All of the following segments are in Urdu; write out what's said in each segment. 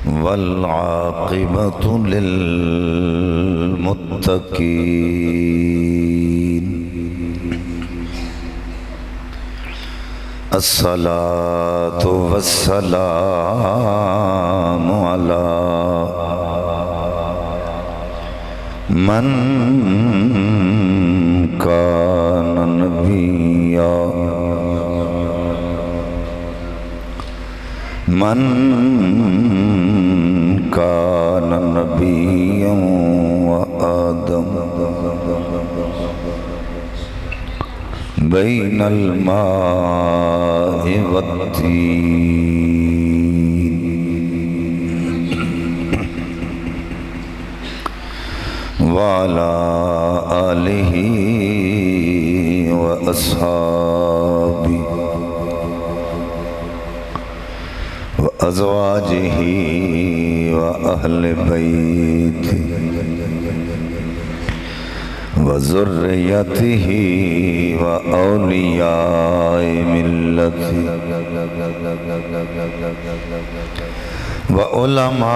والعاقبة للمتقين الصلاة والسلام على من كان نبيا من كان نبيا وآدم بين الماء والطين وعلى آله وأصحابه وأزواجه وأهل بيته وذريته وأولياء ملته وعلماء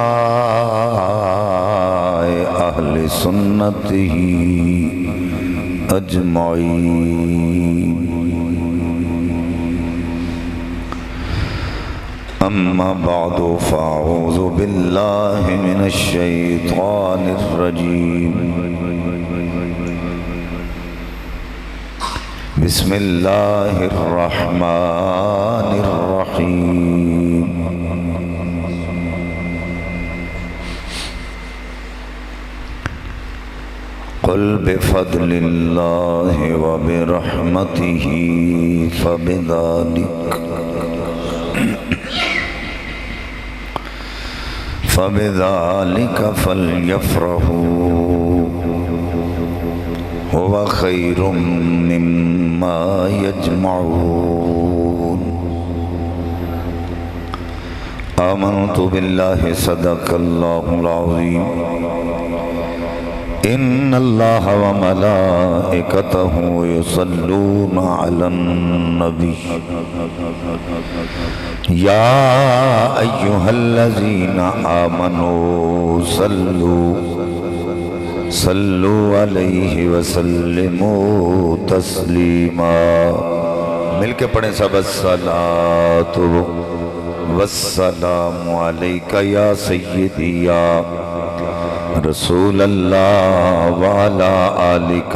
أهل سنته أجمعين. أما بعد فأعوذ بالله من الشيطان الرجيم. بسم الله الرحمن الرحيم. قل بفضل الله وبرحمته فبذلك فليفرحوا هو خير مما يجمعون. آمنت بالله صدق الله العظيم. إن الله وملائكته يصلون على النبي يا أيها الذين آمنوا صلوا عليه وسلموا تسلیما. مل کے پڑھیں سب. الصلاۃ والسلام علیک یا سیدی یا رسول اللہ وعلا آلک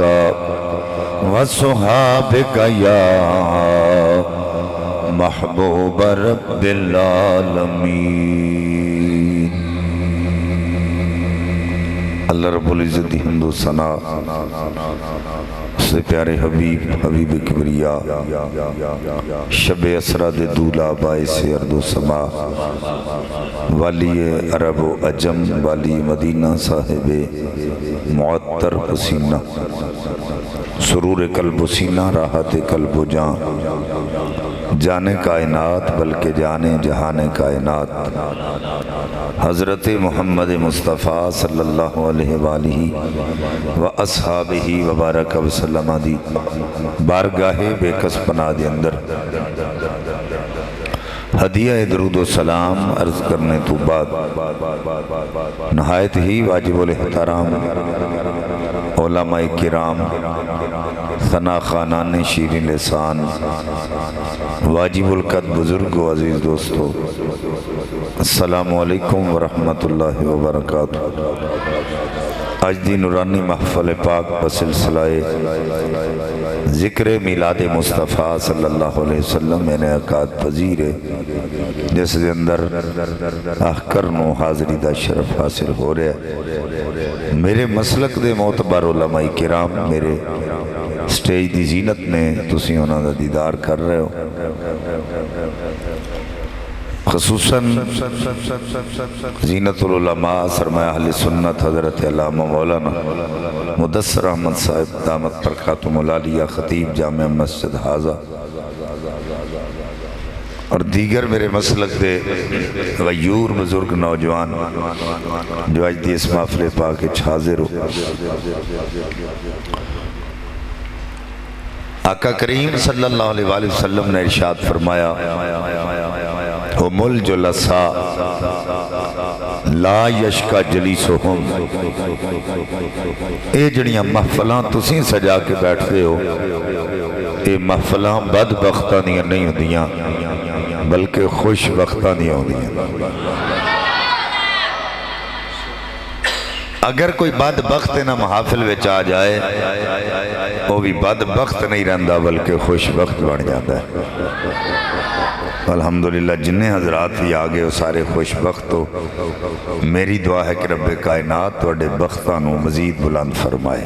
وصحابک یا محبوب رب العالمین. اللہ رب العزت دی حمد و ثنا سے پیارے حبیب کبریا شب اسرا دے دولا باعث ارض و سما والی عرب و عجم والی مدینہ صاحب معطر پسینہ سرور قلب و سینہ راحت قلب و جان جانے کائنات بلکہ جانے جہانے کائنات حضرت محمد مصطفیٰ صلی اللہ علیہ وآلہ و اصحابہ وبارک وسلم دی بارگاہ بے کس پناہ دے اندر ہدیہ درود و سلام عرض کرنے تو بعد نہایت ہی واجب الاحترام علماء کرام ثنا خانان شیرین لسان واجب القد بزرگ و عزیز دوستو السلام علیکم ورحمت اللہ وبرکاتہ. آج دی نورانی محفل پاک بسلسلہ ذکر میلاد مصطفیٰ صلی اللہ علیہ وسلم میں انعقاد پذیر ہے جس دے اندر احکرن و حاضری دا شرف حاصل ہو رہا ہے. میرے مسلک دے معتبر علماء کرام میرے سٹیج دی زینت نے تسی انہاں دا دیدار کر رہے ہو. خصوصاً زینت العلماء سرمایہ اہل سنت حضرت علامہ مولانا مدثر احمد صاحب دامت برکاتہم العالیہ خطیب جامع مسجد حاضہ اور دیگر میرے مسلک دے غیور بزرگ نوجوان جو آج دی اس محفل پاک حاضر ہو. آقا کریم صلی اللہ علیہ وآلہ وسلم نے ارشاد فرمایا ہم الجلساء لا یشکا جلیسہم، اے جڑیاں محفلاں تسی سجا کے بیٹھتے ہو، اے محفلاں بدبختاں دیاں نہیں ہوندیاں بلکہ خوش بختاں دیاں ہوندیاں۔ اگر کوئی بدبخت نہ محافل وچ آ جائے وہ بھی بدبخت نہیں رہندا بلکہ خوش بخت بن جاتا ہے۔ الحمدللہ جنہیں حضرات ہی آگے وہ سارے خوش بخت ہو، میری دعا ہے کہ رب کائنات توڑے بختاں نو مزید بلند فرمائے۔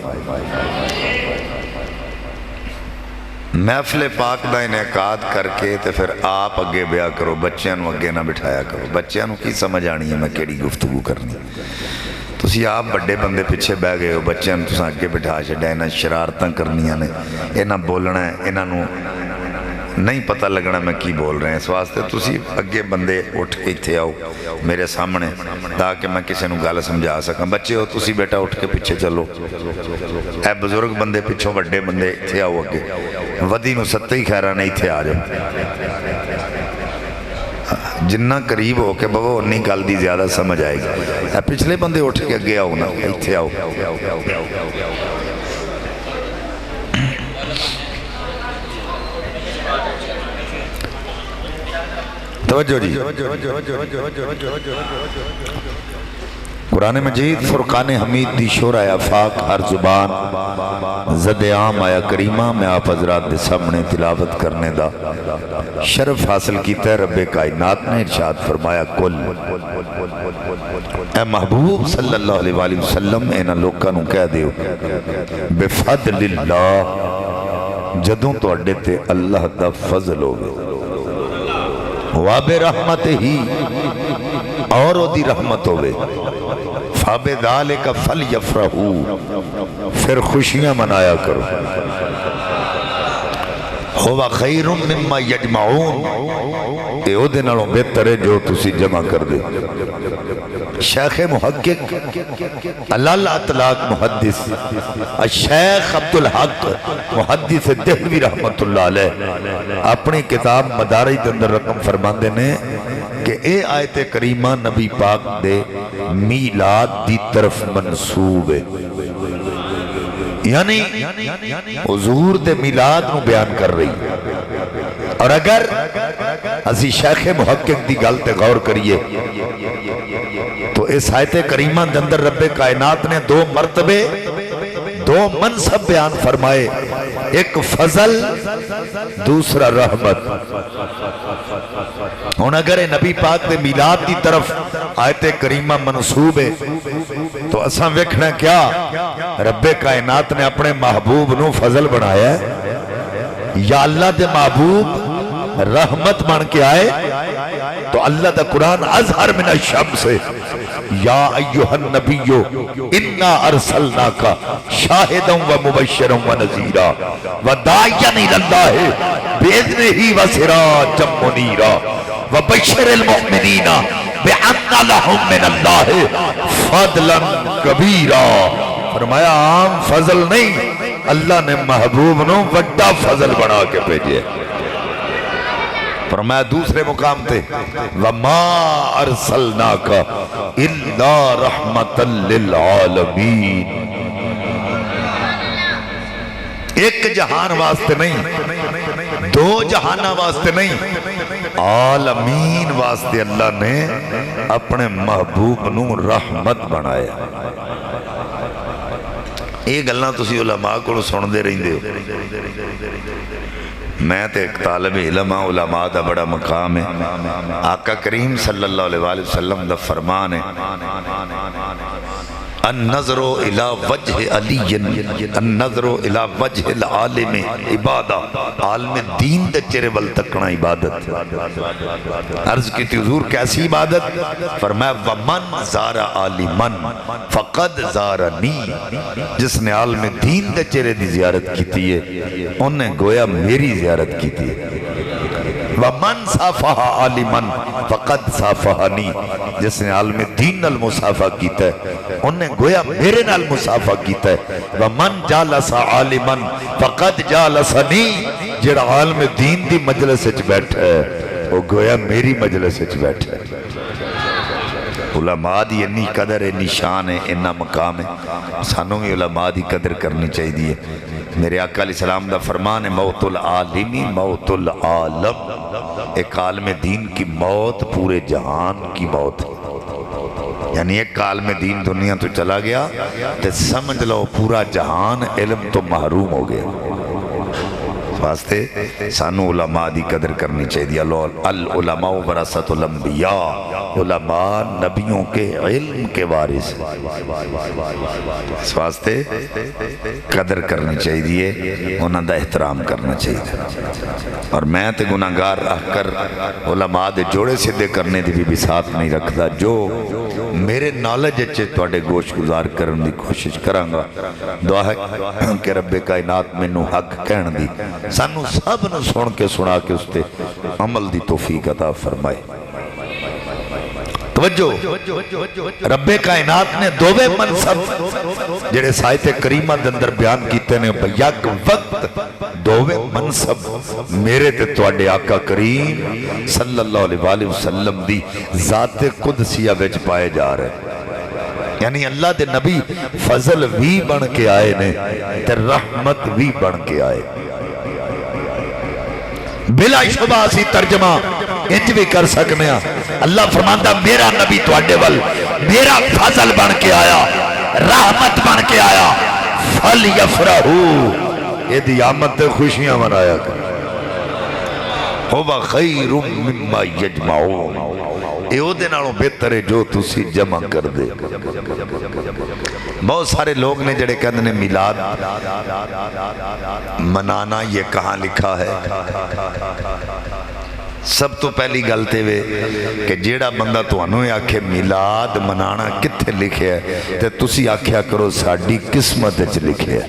محفل پاک دا انعقاد کر کے تے پھر آپ اگے بیاہ کرو، بچیاں نو اگے نہ بٹھایا کرو۔ بچیاں نو کی سمجھ آنی ہے میں کیڑی گفتگو کرنی؟ تسی آپ بڑے بندے پیچھے بہ گئے ہو، بچیاں نو تساں اگے بٹھا چھڈیا، انہاں شرارتاں کرنیاں نے، انہاں بولنا ہے، انہاں نو نہیں پتہ لگنا میں کی بول رہے ہیں۔ اس واسطے تسی اگے بندے اٹھ کے تھے آؤ میرے سامنے تاکہ میں کسی نو گل سمجھا سکاں۔ بچے ہو تسی بیٹا اٹھ کے پیچھے چلو، اے بزرگ بندے پیچھوں بڑے بندے تھے آؤ اگے، ودی نو ستے ہی خیرہ نہیں تھے آ جاؤ، جنہ قریب ہو کے بابا انہی گل دی زیادہ سمجھ آئے گی۔ پچھلے بندے اٹھ کے اگے آؤ نا، تھے آؤ۔ توجہ جی، قرآن مجید فرقان حمید دی شورہ افاق ہر زبان زد عام آیا کریمہ میں آپ حضرات دے سامنے تلاوت کرنے دا شرف حاصل کیتا ہے۔ رب کائنات نے ارشاد فرمایا کل اے محبوب صلی اللہ علیہ وآلہ وسلم اینا لوکاں نو کہہ دیو بفضل اللہ، جدوں تو اڈے تے اللہ دا فضل ہوگا، وَبِرَحْمَتِ ہی اور او دی رحمت ہوئے، فَبِذَالِكَ فَلْيَفْرَحُوا پھر خوشیاں منایا کرو، هُوَ خَيْرٌ مِّمَّا يَجْمَعُونَ اے او دے نالوں بہتر ہے جو تسی جمع کر دے۔ شیخ محقق علال اطلاق محدث الشیخ عبدالحق محدث دہلوی رحمت اللہ علیہ اپنی کتاب مدارج اندر رقم فرماندے نے کہ اے آیت کریمہ نبی پاک دے میلاد دی طرف منصوب ہے، یعنی حضور دے میلاد نو بیان کر رہی۔ اور اگر اسی شیخ محقق دی گل تے غور کریے تو اس آیت کریمہ دے اندر رب کائنات نے دو مرتبے دو منصب بیان فرمائے، ایک فضل دوسرا رحمت۔ ہن اگر نبی پاک دے میلاد دی طرف آیت کریمہ منصوب ہے تو اساں ویکھنا کیا رب کائنات نے اپنے محبوب نو فضل بنایا ہے یا اللہ دے محبوب رحمت بن کے آئے؟ تو اللہ دا قرآن ازہر من الشمس یا ایوہ النبیو انا ارسلناکا شاہدا و مبشرا و نذیرا و داعیا الاللہ باذنہ و سراجا منیرا و بشر المؤمنین بان لہم من اللہ فضلا کبیرا۔ فرمایا عام فضل نہیں، اللہ نے محبوب نو وڈا فضل بنا کے بھیجے۔ فرمایا دوسرے مقام تے وَمَا أَرْسَلْنَاكَ إِلَّا رَحْمَةً لِلْعَالَمِينَ، ایک جہان واسطے نہیں، دو جہانہ واسطے نہیں، عالمین واسطے اللہ نے اپنے محبوب نو رحمت بنایا۔ یہ گلنا تسی علماء کو سن دے رہی ہو، میں تے ایک طالب علم ہاں، علماء دا بڑا مقام ہے۔ آقا کریم صلی اللہ علیہ وآلہ وسلم دا فرمان ہے النظر الى وجہ علی، النظر الى وجہ العالم عبادہ، عالم دین دے چہرے ول تکنا عبادت۔ عرض کی تھی حضور کیسی عبادت؟ فرمایا ومن زار عالمن فقد زارنی، جس نے عالم دین دے چہرے دی زیارت کی تھی ہے انہیں گویا میری زیارت کی تھی ہے۔ ومن صافح عالمن فقد صافحنی، جس نے عالم دین نال مصافحہ کیتا ہے انہیں گویا میرے نال مصافحہ کیتا ہے۔ ومن جالس عالمن فقد جالسنی، جڑا عالم دین دی مجلس وچ بیٹھا ہے وہ گویا میری مجلس وچ بیٹھا ہے۔ علماء دی انی قدر انی شان ہے اتنا مقام ہے سانوں بھی علماء دی قدر کرنی چاہیے میرے آقا علیہ السلام دا فرمان ہے موت العالمی موت العالم ایک عالم دین کی موت پورے جہان کی موت ہے یعنی ایک عالم دین دنیا تو چلا گیا تو سمجھ لو پورا جہان علم تو محروم ہو گیا واسطے سانو علماء دی قدر کرنی چاہیے العلماء ورثۃ الانبیاء علماء نبیوں کے علم کے وارث اس واسطے قدر کرنی چاہیے انہاں دا احترام کرنا چاہیے اور میں تے گناہگار رہ کر علماء دے جوڑے سدھے کرنے دی بھی ساتھ نہیں رکھتا جو میرے نالج اچھے توڑے گوش گزار کرن دی کوشش کرانگا دعا ہے کہ رب کائنات میں نو حق کہن دی سانو سب نو سن کے سنا کے اس تے عمل دی توفیق عطا فرمائے توجہ رب کائنات نے دووے منصب جڑے سایت کریمہ دندر بیان کیتے نے یک وقت دووے منصب میرے تے توڑے آقا کریم صلی اللہ علیہ وسلم دی ذات قدسیہ وچ پائے جا رہے یعنی اللہ دے نبی فضل بھی بن کے آئے نے تے رحمت بھی بن کے آئے بلا شبہ اسی ترجمہ انج بھی کر سکنے ہیں اللہ فرماندہ میرا نبی تواڈے ول میرا فضل بن کے آیا رحمت بن کے آیا فَلْيَفْرَحُوا یہ دی آمد خوشیاں منایا کر هُوَ خَيْرٌ مِّمَّا يَجْمَعُونَ یہ دے نالوں بہتر ہے جو تسی جمع کر دے بہت سارے لوگ نے جڑے کہتے ہیں میلاد منانا یہ کہاں لکھا ہے سب تو پہلی گلتے ہوئے کہ جیڑا بندہ تو انہوں آکھے میلاد منانا کتھے لکھے ہے تے تسی آکھیا کرو ساڑی قسمت اچھ لکھے ہے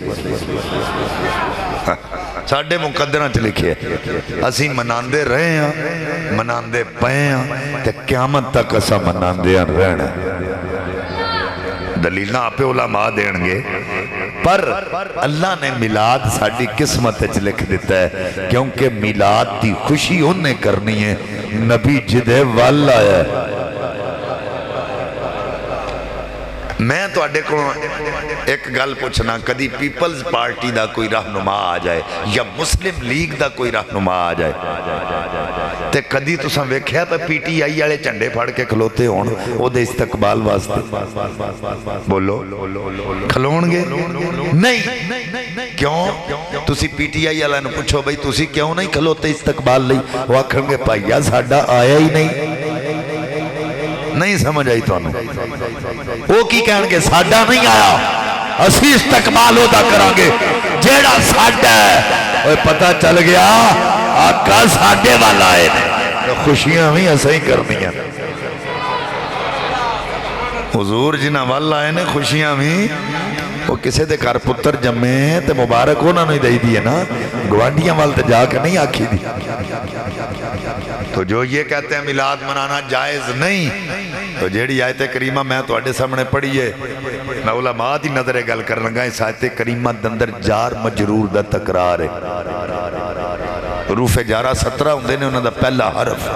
ساڑھے مقدرہ چ لکھے اسی مناندے رہے ہیں مناندے پئے ہیں تے قیامت تک اسا مناندے ہیں رہنا دلیلہ آپ علماء دین گے پر اللہ نے میلاد ساڑھی قسمت اچھ لکھ دیتا ہے کیونکہ میلاد دی خوشی انہیں کرنی ہے نبی جدے والا ہے میں تو اڈے کو ایک گل پوچھنا کدی پیپلز پارٹی دا کوئی رہنما آ جائے یا مسلم لیگ دا کوئی رہنما آ جائے تے کدی تو سن ویکھیا پہ پی ٹی آئی والے جھنڈے پھاڑ کے کھلوتے ہون او دے استقبال واسطے بولو کھلون گے نہیں کیوں تسی پی ٹی آئی والے نو پوچھو بھئی تسی کیوں نہیں کھلوتے استقبال لئی وہ آکھن گے پائیا ساڈا آیا ہی نہیں سمجھ آئی تو وہ کی کہن گے ساڈا نہیں آیا اسی استقبال ہوتا کرانگے جیڑا ساڈا ہے وہ پتہ چل گیا آقا ساڈے والا آئے نے خوشیاں بھی ایسا ہی کرنی ہیں حضور جنہ والا آئے نے خوشیاں بھی وہ کسے دے کار پتر جمعے تے مبارک ہونا نہیں دائی دیئے نا گوانڈیاں والتے جا کے نہیں آکھی دی تو جو یہ کہتے ہیں میلاد منانا جائز نہیں تو جیڑی آیت کریمہ میں تو اڈے سامنے پڑھی ہے میں علماء دی نظر گل کر لگا اس آیت کریمہ دندر جار مجرور دا تقرار ہے حروف جارہ 17 ہوندے نے انہوں دا پہلا حرف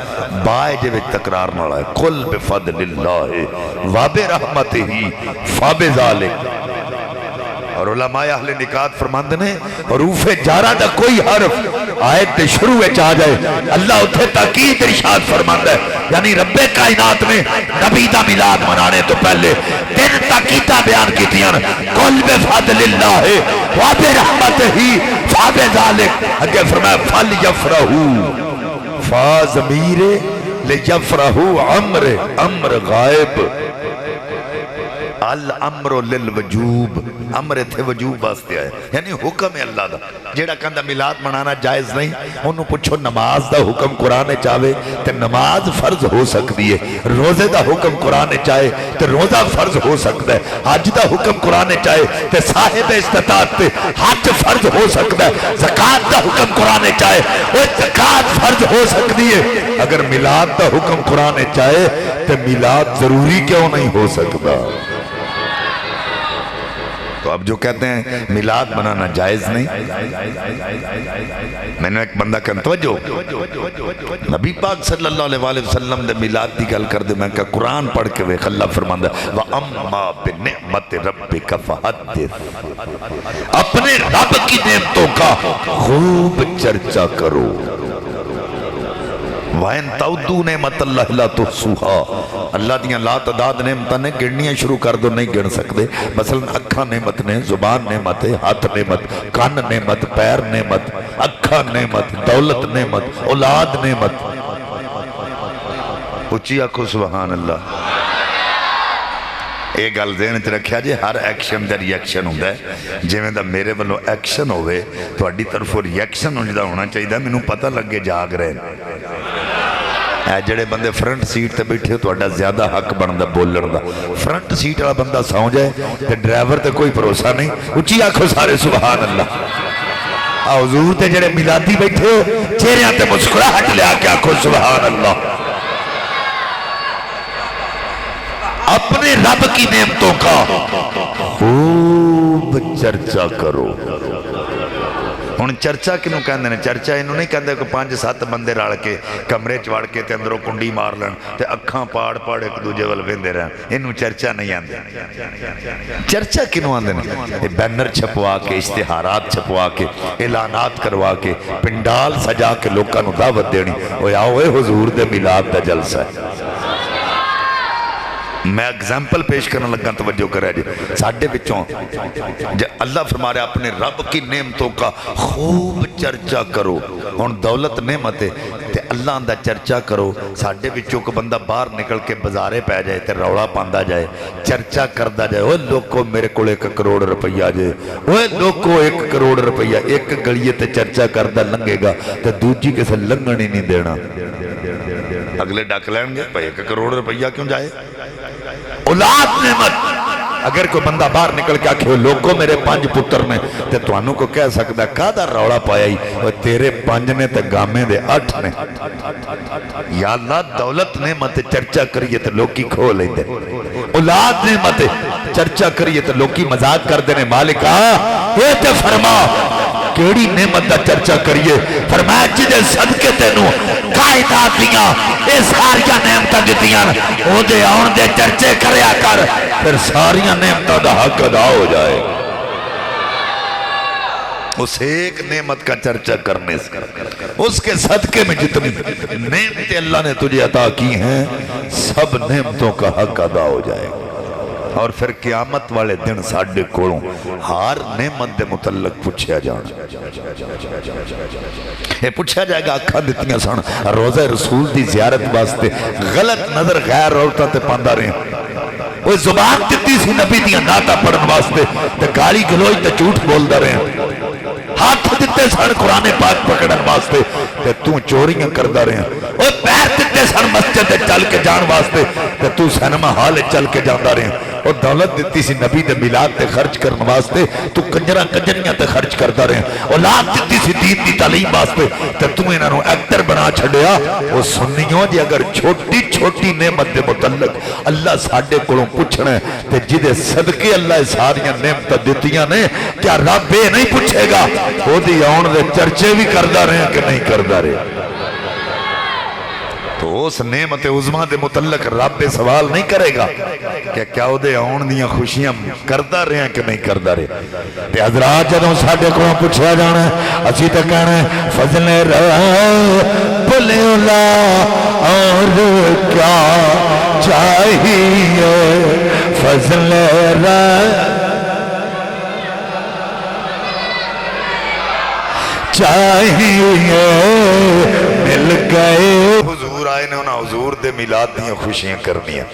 بائے جے وچ تقرار نالا ہے قل بفضل اللہ وبرحمتہ فبذالک اور علماء اہل نکات فرماندے نے حروف جارہ دا کوئی حرف آیت شروع ہے چاہ جائے اللہ اتھے تاکید ارشاد فرماندہ ہے یعنی رب کائنات میں نبی دا میلاد منانے تو پہلے تین تاکیدہ بیان کی تھی قل بفضل اللہ وبرحمتہ فبذالک اگے فرمایا فلیفرحوا فا ضمیر لیفرحوا امر غائب الامر للوجوب امر تھے وجوب واسطے آئے یعنی حکم ہے اللہ دا جیڑا کندہ میلاد منانا جائز نہیں انہوں پوچھو نماز دا حکم قرآن چاہے تے نماز فرض ہو سکتی ہے روزے دا حکم قرآن چاہے تے روزہ فرض ہو سکتا ہے حج دا حکم قرآن چاہے تے صاحب استطاعت تے حج فرض ہو سکتا ہے زکاة دا حکم قرآن چاہے وہ زکاة فرض ہو سکتی ہے اگر میلاد دا حکم قرآن چاہے تے میلاد ضروری کیوں نہیں ہو سکتا تو اب جو کہتے ہیں میلاد منانا جائز نہیں، میں نے ایک بندہ کہا توجہ نبی پاک صلی اللہ علیہ وسلم دے میلاد دی گل کر دے، میں کہا قرآن پڑھ کے ویکھ اللہ فرماندا وَأَمَّا بِنِعْمَتِ رَبِّكَ فَحَدِّثْ، اپنے رب کی نعمتوں کا خوب چرچا کرو۔ وَإِن تَعُدُّوا نِعْمَتَ اللَّهِ لَا تُحْصُوهَا، اللہ دیاں لا تعداد نعمتیں نے گننیاں شروع کر دو نہیں گن سکتے۔ مثلا اکھاں نعمت نے، زبان نعمت ہے، ہاتھ نعمت، کان نعمت، پیر نعمت، اکھاں نعمت، دولت نعمت، اولاد نعمت۔ اچھی آکھو سبحان اللہ۔ ایک گل ذہن چ رکھیا جی، ہر ایکشن دا ریئیکشن ہوندا ہے، جویں دا میرے والوں ایکشن ہوئے تہاڈی طرفوں ریئیکشن ہونا چاہیے، مینوں پتہ لگے جاگ رہے ہیں۔ جڑے بندے فرنٹ سیٹ تے بیٹھے ہو تہاڈا زیادہ حق بندا بولن دا، فرنٹ سیٹ والا بندہ سو جائے تے ڈرائیور تے کوئی بھروسہ نہیں۔ اچھی آکھو سارے سبحان اللہ۔ حضور تے جڑے میلادی بیٹھے ہو چہریاں تے مسکراہٹ لے کے آکھو سبحان اللہ۔ اپنے رب کی نعمتوں کا خوب چرچا کرو۔ ہن چرچا کنوں کہندے نے؟ چرچا انہوں نہیں کہندے کہ 5-7 بندے رل کے کمرے چ وڑ کے تے اندروں کنڈی مار لین تے اکھاں پاڑ پاڑ ایک دوجے ول ویندے رہن، اینوں چرچا نہیں آندے۔ چرچا کنوں آندے نے؟ بینر چھپوا کے، اشتہارات چھپوا کے، اعلانات کروا کے، پنڈال سجا کے لوکاں نوں دعوت دینی، اوے آؤ اے حضور دے میلاد دا جلسہ ہے۔ میں اگزامپل پیش کرنے لگا، توجہ کرے جی۔ ساڈے وچوں اللہ فرما رہا اپنے رب کی نعمتوں کا خوب چرچا کرو۔ ہن دولت نعمت ہے تے اللہ دا چرچا کرو۔ ساڈے وچوں کو بندہ باہر نکل کے بازارے پہ جائے تے روڑا پاندا جائے، چرچا کردا جائے، اوے لوکو میرے کول 1 کروڑ روپیہ جے، اوے لوکو 1 کروڑ روپیہ، ایک گلیے تے چرچا کردا لنگے گا تے دوجی کسے لنگن ہی نہیں دینا۔ اگلے ڈک لین گے بھائی 1 کروڑ روپیہ کیوں جائے؟ اولاد نعمت۔ اگر کوئی بندہ باہر نکل کے آکھے لوگوں میرے 5 پتر نے تے توانوں کو کہہ سکتا ہے کہاں دا روڑا پایا ہی، وہ تیرے 5 نے تے گامے دے 8 نے۔ یا اللہ دولت نعمت چرچا کریے تے لوکی کھو لیں دے، اولاد نعمت چرچا کریے تے لوکی مزاق کر دینے۔ مالکہ اے تے فرما کیڑی نعمت دا چرچا کریے؟ فرمایا جدے صدقے تینوں قائدات دیاں اے ساریاں نعمتاں دیتیاں او دے آن دے چرچے کریا کر، پھر ساریاں نعمتاں دا حق ادا ہو جائے۔ اس ایک نعمت کا چرچا کرنے سے اس کے صدقے میں جتنی نعمتیں اللہ نے تجھے عطا کی ہیں سب نعمتوں کا حق ادا ہو جائے۔ اور پھر قیامت والے دن ساڑھے کولوں ہر نعمت دے متعلق پوچھیا جانا، یہ پوچھا جائے گا اکھاں دتیاں سن روزہ رسول دی زیارت واسطے غلط نظر غیر عورتاں تے پاندہ رہے ہیں، وہ زبان دیتی سی نبی دیاں ناتا پڑھن واسطے تے گالی گلوچ تے جھوٹ بولدا رہے ہیں، ہاتھ دیتے سن قرآن پاک پکڑن واسطے تے تو چوریاں کردہ رہے ہیں، وہ پیر دیتے سن مسجد چل کے جان واسطے تے تو سینما ہال چل کے جاندہ رہے ہیں، اور دولت دیتی سی نبی دے میلاد تے خرچ کرن واسطے تو کنجرہ کنجریاں تے خرچ کردہ رہے ہیں، اولاد دیتی سی دین دی تعلیم واسطے تے تو انہاں نوں ایکٹر بنا چھڑیا۔ وہ سنیوں جی اگر چھوٹی چھوٹی نعمت دے متعلق اللہ ساڑھے کولوں پوچھنا ہے تے جدے صدقے اللہ ساریاں نعمتاں دیتیاں نے، کیا رب یہ نہیں پوچھے گا وہ دی آن دے چرچے بھی کردہ رہے ہیں کہ نہیں کردہ رہے؟ تو اس نعمت عظمہ دے متعلق رب سوال نہیں کرے گا کہ کیا وہ دے آن دیاں خوشیاں کردہ رہے ہیں کہ نہیں کردہ رہے؟ تے حضرات جدوں ساڑھے کو پوچھا جانا ہے اسی تے کہنا ہے فضل رب لولا اور کیا چاہیے، فضل رب چاہیے مل گئے۔ حضور آئے نے انہاں حضور دے میلاد دیاں خوشیاں کرنیاں۔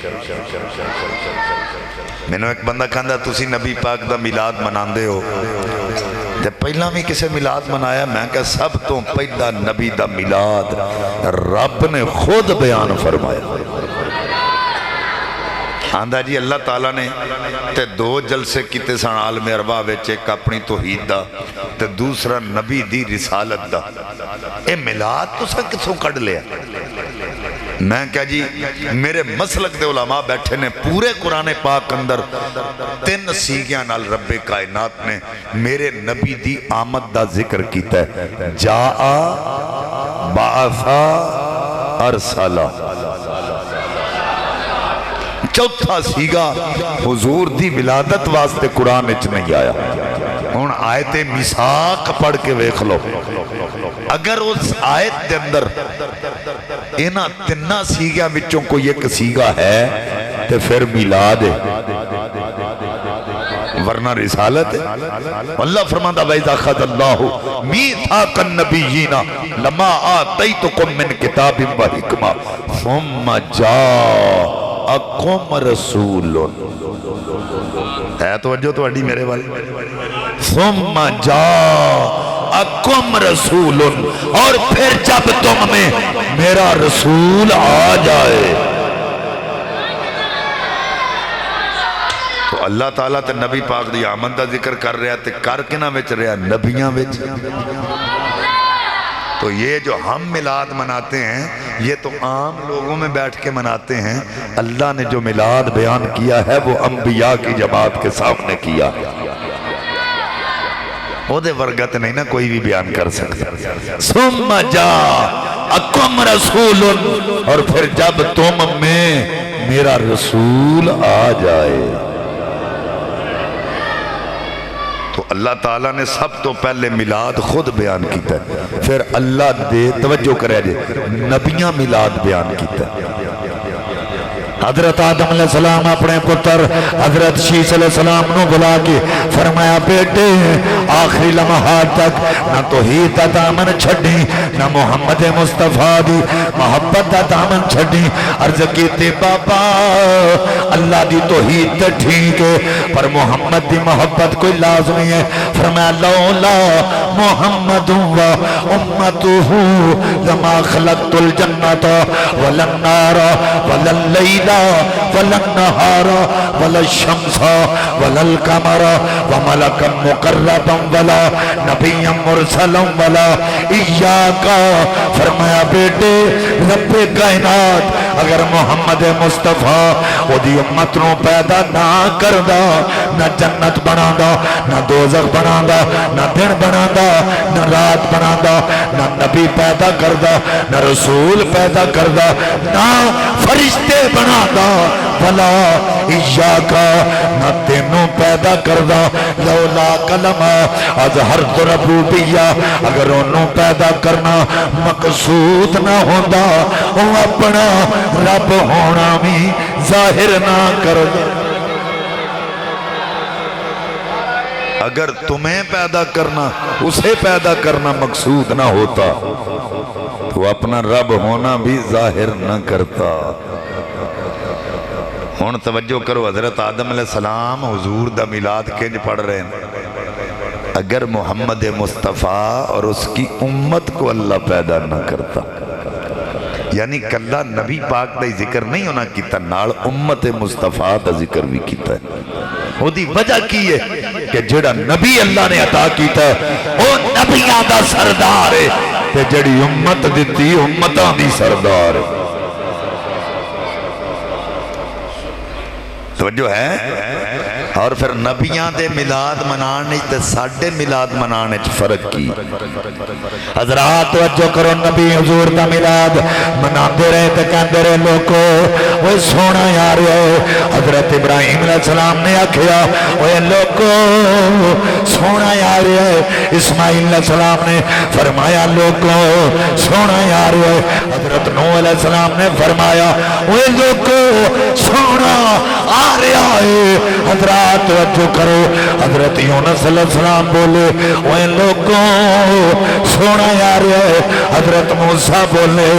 میں نے ایک بندہ کہندا تسی نبی پاک دا میلاد مناندے ہو تے پہلا بھی کسے میلاد منایا؟ میں کہا سب تو پہلا نبی دا میلاد رب نے خود بیان فرمایا۔ آندھا جی اللہ تعالیٰ نے تے 2 جلسے کیتے سن عالم ارواح وچ، ایک اپنی توحید دا تے دوسرا نبی دی رسالت دا۔ اے میلاد تو سا کسوں کڑ لیا؟ میں کیا جی میرے مسلک دے علماء بیٹھے نے پورے قرآن پاک اندر 3 سیگیاں نال رب کائنات نے میرے نبی دی آمد دا ذکر کیتا ہے، جاء، بعثا، ارسلا۔ چوتھا سیگا حضور دی ولادت واسطے قرآن اچ نہیں آیا۔ ہن آیت میثاق پڑھ کے ویکھ لو، اگر اس آیت دے اندر انہاں 3 سیگیاں وچوں کوئی ایک سیگا ہے تو پھر میلاد ہے، ورنہ رسالت ہے۔ اللہ فرماتا وَإِذَا أَخَذَ اللَّهُ مِيثَاقَ النَّبِيِّينَ لَمَا آتَيْتُكُم مِّن كِتَابٍ وَحِكْمَةٍ ثُمَّ جَاءَكُمْ رَسُولٌ، ہے توجہ تو اڈی میرے والے، ثُمَّ جَاءَكُمْ رَسُولٌ، اور پھر جب تم میں میرا رسول آ جائے۔ تو اللہ تعالیٰ تے نبی پاک دی آمد دا ذکر کر رہا تے کر کے نہ وچ رہا نبیاں وچ۔ تو یہ جو ہم میلاد مناتے ہیں یہ تو عام لوگوں میں بیٹھ کے مناتے ہیں، اللہ نے جو میلاد بیان کیا ہے وہ انبیاء کی جماعت کے سامنے کیا، وہ دے ورگت نہیں نا کوئی بھی بیان کر سکتا۔ ثم جاءکم رسول، اور پھر جب تم میں میرا رسول آ جائے۔ تو اللہ تعالیٰ نے سب تو پہلے میلاد خود بیان کیتا ہے، پھر اللہ دے توجہ کرے جے نبیاں میلاد بیان کیتا ہے۔ حضرت آدم علیہ السلام اپنے پتر حضرت شیس علیہ السلام نو بلا کے فرمایا بیٹے آخری لمحات تک نہ توحید دا دامن چھڑی، نہ محمد مصطفیٰ دی محبت دا دامن چھڑی۔ عرض کیتے بابا اللہ دی توحید تے ٹھیک ہے پر محمد دی محبت کوئی لازمی ہے۔ فرمایا لولا محمد و امتہ لما خلقت الجنت ولا النار ولا اللیل ولا النهار ولا الشمس ولا القمر وملكا مقربا ولا نبيا مرسلا ولا إياك۔ فرمایا بیٹے رب کائنات اگر محمد مصطفیٰ وہ دی امت نو پیدا نہ کردا، نہ جنت بنادا، نہ دوزخ بنادا، نہ دن بنادا، نہ رات بنادا، نہ نبی پیدا کردا، نہ رسول پیدا کردا، نہ فرشتے بنادا، بھلا ایاکا نہ تینوں پیدا کردا۔ لولا کلمہ اظہرت ربوبیہ، اگر انہوں پیدا کرنا مقصود نہ ہوندا وہ اپنا رب ہونا بھی ظاہر نہ کردا۔ اگر تمہیں پیدا کرنا اسے پیدا کرنا مقصود نہ ہوتا تو اپنا رب ہونا بھی ظاہر نہ کرتا۔ ہون توجہ کرو، حضرت آدم علیہ السلام حضور دا میلاد کنج پڑھ رہے ہیں۔ اگر محمد مصطفیٰ اور اس کی امت کو اللہ پیدا نہ کرتا، یعنی کلہ نبی پاک دا ذکر نہیں ہونا کیتا، نال امت مصطفیٰ دا ذکر بھی کیتا ہے۔ وہ دی وجہ کی ہے کہ جڑا نبی اللہ نے عطا کیتا ہے وہ نبیاں دا سردار ہے، تے جڑی امت دیتی امتاں دی سردار ہے۔ توجہ ہے؟ اور پھر نبیاں دے میلاد منانے تے ساڑھے میلاد منانے چھ فرق کی۔ حضرات توجہ کرو، نبی حضور دا میلاد مناتے رہے تے کہندے رہے لوگو وہ سونا یار ہے۔ حضرت ابراہیم علیہ السلام نے آکھیا وہ لوگو سونا یار ہے۔ اسماعیل علیہ السلام نے فرمایا لوگو سونا یار ہے۔ حضرت نوح علیہ السلام نے فرمایا وہ لوگو سونا آ رہا ہے۔ حضرات توجہ کرو، حضرت یونس علیہ السلام بولے وہ لوگوں سونا یار ہے۔ حضرت موسیٰ بولے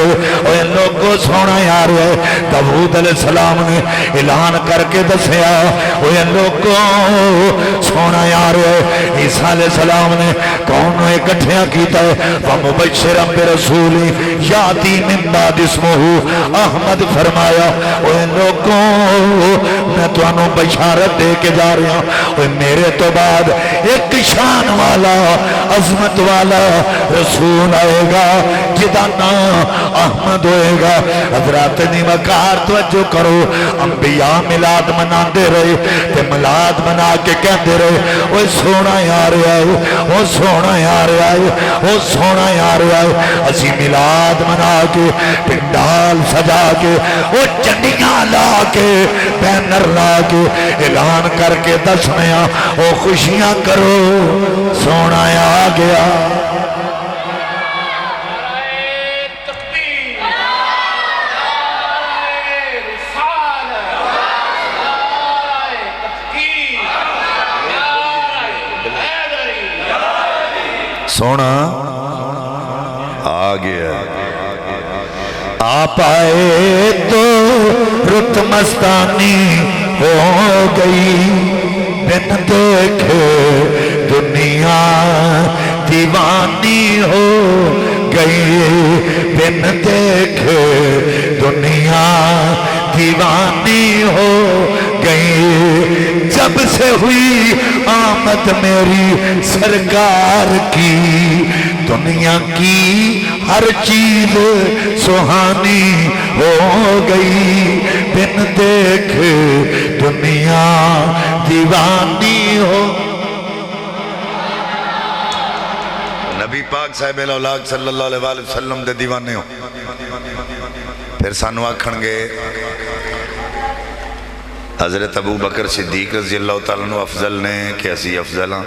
وہ لوگوں سونا یار ہے۔ داؤد علیہ السلام نے اعلان کر کے دسیا وہ لوگوں سونا یار ہے۔ عیسیٰ علیہ السلام نے کون اکٹھیاں کیتا ہے وَمُبَشِّرًا بِرَسُولٍ یَأْتِی مِن بَعدِہ اسْمُہُ احمد۔ فرمایا وہ لوگوں میں تو انہوں بشارت بشارت دے کے جا رہے ہیں میرے تو بعد ایک شان والا عظمت والا رسول آئے گا جدا نام احمد ہوئے گا۔ حضرات نے وقار توجہ کرو، انبیاء ملاد منا دے رہے تے ملاد منا کے کہندے رہے وہ سونا یار آئے، وہ سونا یار آئے، وہ سونا یار آئے۔ اسی ملاد منا کے پنڈال سجا کے وہ چنڈیاں لا کے بینر لا کے اعلان کر کے دسنیاں وہ خوشیاں کرو سونا آ گیا۔ سونا آ گیا۔ آپ آئے تو رت مستانی ہو گئی، بن دیکھے دنیا دیوانی ہو گئی، بن دیکھے دنیا دیوانی ہو گئی۔ جب سے ہوئی آمد میری سرکار کی، دنیا کی ہر چیز سہانی ہو گئی، بن دیکھ دنیا دیوانی ہو۔ نبی پاک صاحب الاولاق صلی اللہ علیہ وآلہ وسلم دے دیوانے ہو، پھر سانو آکھن گے حضرت ابو بکر صدیق رضی اللہ تعالیٰ عنہ افضل نے کہ اسی افضل ہاں۔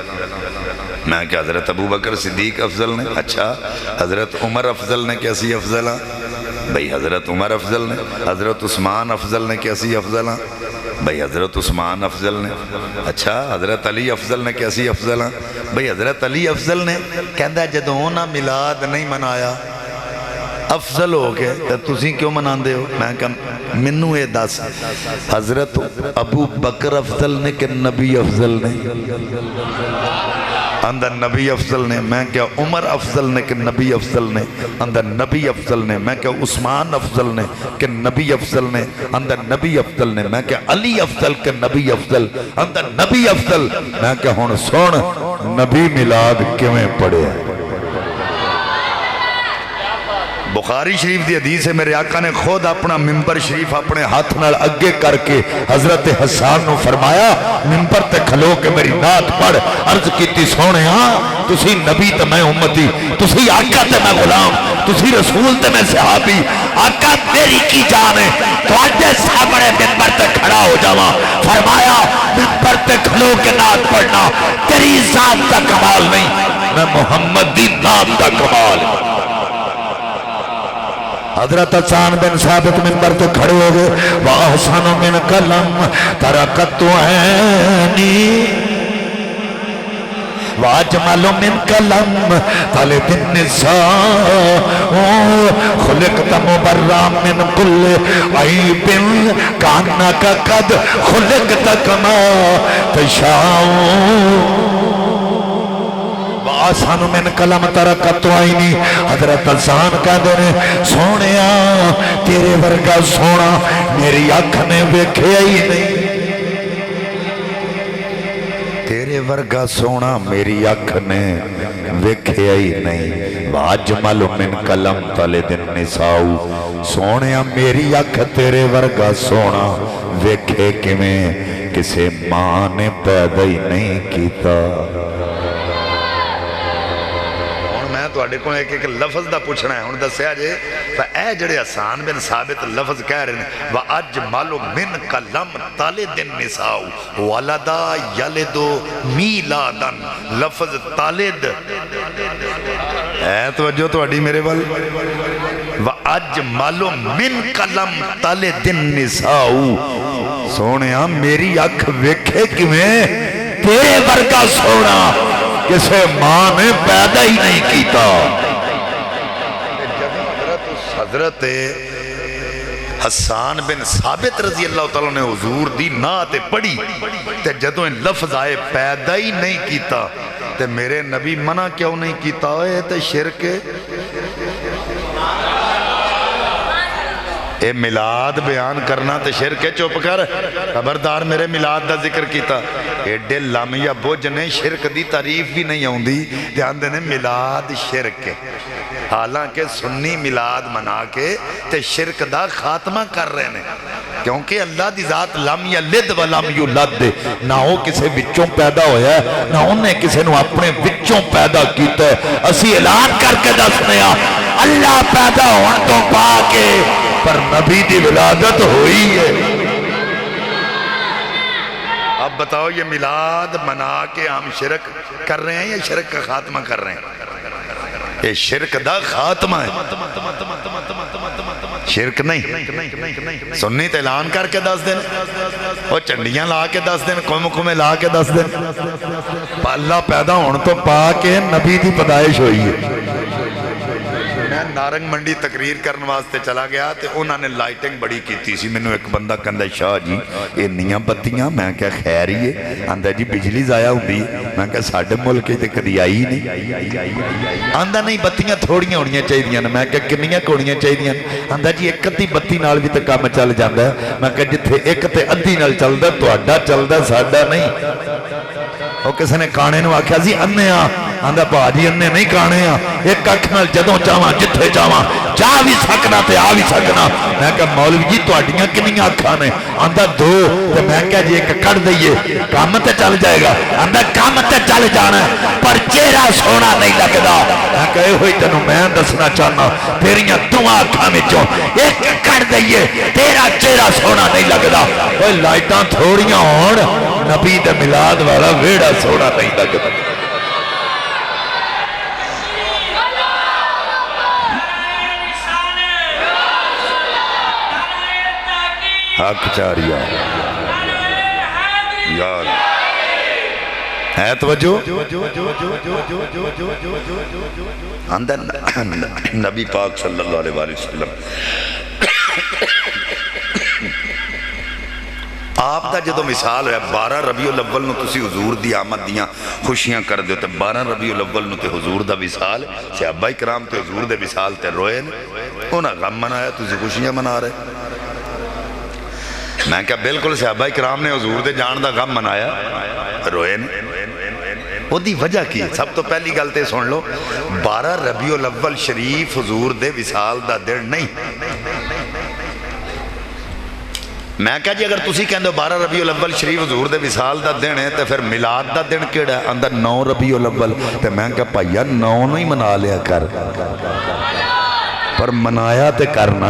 میں کہ حضرت ابو بکر صدیق افضل نے، اچھا حضرت عمر افضل نے کہ اسی افضل ہاں بھئی، حضرت عمر افضل نے، حضرت عثمان افضل نے کہ اسی افضل ہاں بھئی، حضرت عثمان افضل نے، اچھا حضرت علی افضل نے کہ اسی افضل ہاں بھئی، حضرت علی افضل نے۔ کہندہ ہے جدوں انہاں میلاد نہیں منایا افضل ہو کے تو تسی کیوں مناندے ہو؟ میں کہا منو اے دس حضرت ابو بکر افضل نے کہ نبی افضل نے؟ اندر نبی افضل نے۔ میں کیا عمر افضل نے کہ نبی افضل نے؟ اندر نبی افضل نے۔ میں کیا عثمان افضل نے کہ نبی افضل نے؟ اندر نبی افضل نے۔ میں کیا علی افضل کہ نبی افضل؟ اندر نبی افضل۔ میں کیا ہون سون نبی میلاد کیویں پڑھے ہیں؟ بخاری شریف دی حدیث ہے، میرے آقا نے خود اپنا ممبر شریف اپنے ہاتھ نال اگے کر کے حضرت حسان نو فرمایا ممبر تے کھلو کے میری نعت پڑھ، عرض کیتی سونے ہاں تسی نبی تے میں امتی، تسی آقا تے میں غلام، تسی رسول تے میں صحابی، آقا تیری کی جان ہے تو آجے سامنے ممبر تے کھڑا ہو جاواں۔ فرمایا ممبر تے کھلو کے نعت پڑھنا تیری ذات دا کمال نہیں، میں محمد دی نعت دا کمال ہے۔ حضرت حسان بن ثابت منبر تو کھڑے ہو گئے، وَأَحْسَنُ مِنْ قَلَمْ تَرَكَتُ عَيْنِي وَأَجْمَلُ مِنْ قَلَمْ طَلِبِ النِّسَاءُ خُلِقْتَ مُبَرًّا مِنْ كُلِّ عَيْبٍ كَأَنَّكَ قَدْ خُلِقْتَ كَمَا تَشَاءُ آسان من کلم ترکت عینی۔ حضرت حسان کہتے ہیں سونیا تیرے ورگا سونا میری آنکھ نے ویکھیا ہی نہیں، تیرے ورگا سونا میری آنکھ نے ویکھیا ہی نہیں۔ واجمل من کلم طلب النساء، سونیا میری آنکھ تیرے ورگا سونا ویکھے کیویں کسے ماں نے پیدا ہی نہیں کیتا۔ تواڈے کو ایک لفظ دا پوچھنا ہے، ہن دسیا جے تے اے جڑے حسان بن ثابت لفظ کہہ رہے ہیں وَأَجْمَلُ مِنْ قَلَمْ طَلِدِ النِّسَاءُ وَلَدَا يَلِدُ مِيلَادًا، لفظ طالد اے توجہ تواڈی میرے وال، وَأَجْمَلُ مِنْ قَلَمْ طَلِدِ النِّسَاءُ، سونیا میری اکھ ویکھے کیویں تیرے ورگا سونا کسے ماں نے پیدا ہی نہیں کیتا۔ حضرت حسان بن ثابت رضی اللہ تعالیٰ نے حضور دی نعت پڑھی تے جدوں ان لفظ آئے پیدا ہی نہیں کیتا تے میرے نبی منع کیوں نہیں کیتا ہوئے تے شرک اے میلاد بیان کرنا تے شرک ہے، چپ کر خبردار میرے میلاد دا ذکر کیتا ایڈے لامیہ بوجھ نے شرک دی تعریف بھی نہیں آؤندی تے آندے نے میلاد شرک ہے، حالانکہ سنی میلاد منا کے تے شرک دا خاتمہ کر رہے ہیں، کیونکہ اللہ دی ذات لم یلد و لم یولد دے، نہ وہ کسے وچوں پیدا ہویا ہے نہ انہیں کسے نو اپنے وچوں پیدا کیتا ہے۔ اسی اعلان کر کے دسنے اللہ پیدا ہون تو پا کے پر نبی دی ولادت ہوئی ہے۔ اب بتاؤ یہ میلاد منا کے ہم شرک کر رہے ہیں یا شرک کا خاتمہ کر رہے ہیں؟ یہ شرک دا خاتمہ ہے، شرک نہیں۔ سنی تے اعلان کر کے دس دن، وہ چنڈیاں لا کے دس دن، کمے لا کے دس دن، اللہ پیدا ہون تو پا کے نبی دی پیدائش ہوئی ہے۔ میں نارنگ منڈی تقریر کرنے واسطے چلا گیا تے انہوں نے لائٹنگ بڑی کیتی سی، میں نے ایک بندہ کہندا شاہ جی انیاں بتیاں، میں کہا خیر ہی ہے، آندہ جی بجلی ضائع ہوندی، میں کہا ساڈے ملک تے کدی آئی نہیں، آندہ نہیں بتیاں تھوڑیاں ہونیاں چاہیے، میں کہا کنیاں ہونیاں چاہیے، آندہ جی ایک ادھی بتی نال بھی تے کام چل جاندا ہے، میں کہا جتھے ایک تے ادھی نال چلدا تہاڈا چلدا ساڈا نہیں۔ وہ کسی نے کانے نو آکھیا سی انے آ، آندہ بھاجی انے نہیں کانے آ، ایک اکھ نال جدوں چاواں جتھے چاواں جا بھی سکنا تے آ بھی سکنا۔ میں کہا مولوی جی تہاڈیاں کنیاں اکھاں نے؟ آندہ دو۔ تے میں کہا جی ایک کڈ دئیے کام تے چل جائے گا؟ آندہ کام تے چل جانا ہے پر چہرہ سونا نہیں لگدا۔ میں کہے ہوئی تینوں میں دسنا چاہنا تیریاں دوواں اکھاں وچوں ایک کڈ دئیے تیرا چہرہ سونا نہیں لگدا۔ اوے لائٹاں تھوڑیاں ہون نبی دے میلاد والا ویڑا سونا نہیں لگدا۔ حق چاریا یار ہے توجہ اندر نبی پاک صلی اللہ علیہ وسلم آپ دا جدو مثال ہے 12 ربیع الاول نو تسی حضور دی آمد دیاں خوشیاں کر دیو تے 12 ربیع الاول نو تے حضور دا مثال صحابہ کرام تے حضور دے مثال تے روئے نے انہاں غم منایا تسی خوشیاں منا رہے۔ میں کہا بالکل صحابہ کرام نے حضور دے جان دا غم منایا روئے نے، وہ دی وجہ کی سب تو پہلی گلتے سن لو 12 ربیع الاول شریف حضور دے وصال دا دن نہیں۔ میں کہا جی اگر تسی کہندے ہو 12 ربیع الاول شریف حضور دے وصال دا دن ہے تو پھر میلاد دا دن کیڑا ہے؟ اندر 9 ربیع الاول۔ تو میں کہا پائیا 9 نہیں منا لیا کر پر منایا تے کرنا۔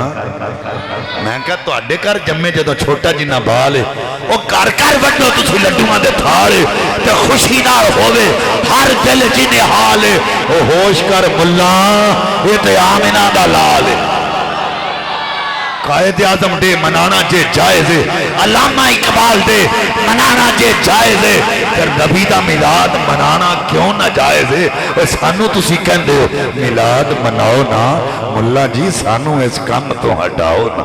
میں کہا تو اڈے کر جمعے جدو چھوٹا جنہ بال ہے وہ کر وڈو تسی لڈوان دے تھالے تے خوشی نہ ہوئے ہر دل جنہ حال ہے وہ ہوش کر ملان یہ تے آمینہ دا لال ہے۔ قائد اعظم دے منانا جے جائز ہے، علامہ اقبال دے منانا جے جائز ہے، پھر نبی دا میلاد منانا کیوں نہ جائز ہے؟ سانو تسی کہندے ہو میلاد مناؤ نا، ملا جی سانو اس کام تو ہٹاؤ نا۔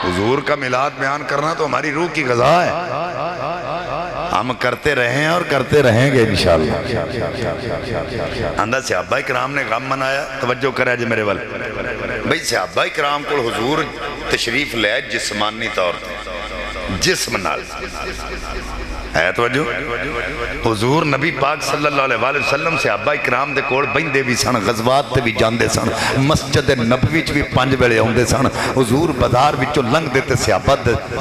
حضور کا میلاد بیان کرنا تو ہماری روح کی غذا ہے، ہم کرتے رہے ہیں اور کرتے رہیں گے انشاءاللہ۔ اندر صحابہ کرام نے غم منایا، توجہ کرے جی میرے وال بھئی صحابہ کرام کو حضور تشریف لے جسمانی طور جسم نال ہے توجہ۔ حضور نبی پاک صلی اللہ علیہ وسلم صحابہ کرام دے کوڑ بہندے بھی سن، غزوات تے بھی جاندے سن، مسجد نبوی وچ بھی 5 ویلے ہوندے سن، حضور بازار وچوں لنگ دے تے صحابہ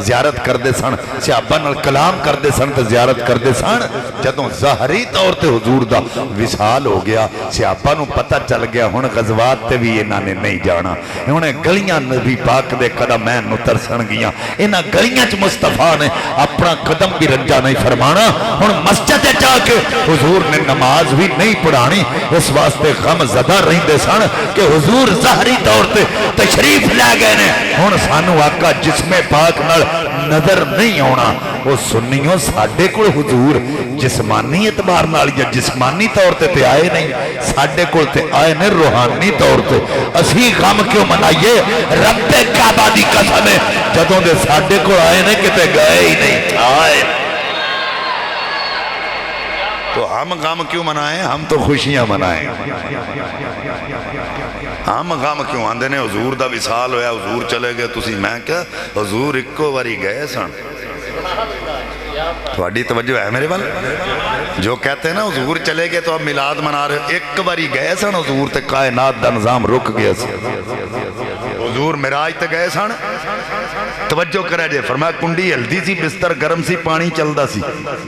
زیارت کردے سن، صحابہ نال کلام کردے سن تے زیارت کردے سن۔ جدوں ظاہری طور تے حضور دا وصال ہو گیا صحابہ نو پتہ چل گیا ہن غزوات تے بھی انہاں نے نہیں جانا، انہیں گلیاں نبی پاک دے قدمین نو ترسن گیاں، انہاں گلیاں چ مصطفیٰ نے اپنا قدم بھی رنجا نہیں فرمانا، ہن مسجد جا کے حضور نے نماز بھی نہیں پڑھانی، اس واسطے غم زدہ رہندے سن کہ حضور ظاہری طور تے تشریف لے گئے نے، ہن سانو آقا جسم پاک نال نظر نہیں ہونا۔ وہ سنیوں ساڈے کول حضور جسمانی اعتبار نال یا جسمانی طور تے آئے نہیں، ساڈے کول تے آئے نے روحانی طور تے۔ اسی غم کیوں منائیے؟ رب کعبہ دی قسم ہے جدوں دے ساڈے کول آئے نے کتے گئے ہی نہیں، آئے تو ہم غم کیوں منائیں؟ ہم تو خوشیاں منائیں۔ ہاں مقام کیوں آندے نے حضور دا وصال ہویا حضور چلے گئے تسی میں کیا حضور اکو واری گئے سن تھوڑی توجہ ہے میرے وال جو کہتے ہیں نا حضور چلے گئے تو اب میلاد منا رہے ایک باری گئے سن حضور تے کائنات دا نظام رک گیا سی حضور معراج تے گئے سن توجہ کرے جے فرمایا کنڈی ہلدی سی بستر گرم سی پانی چلدا سی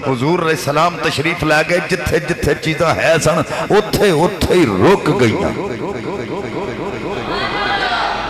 حضور علیہ السلام تشریف لے گئے جتھے جتھے چیزاں ہے سن اوتھے اوتھے ہی رک گئی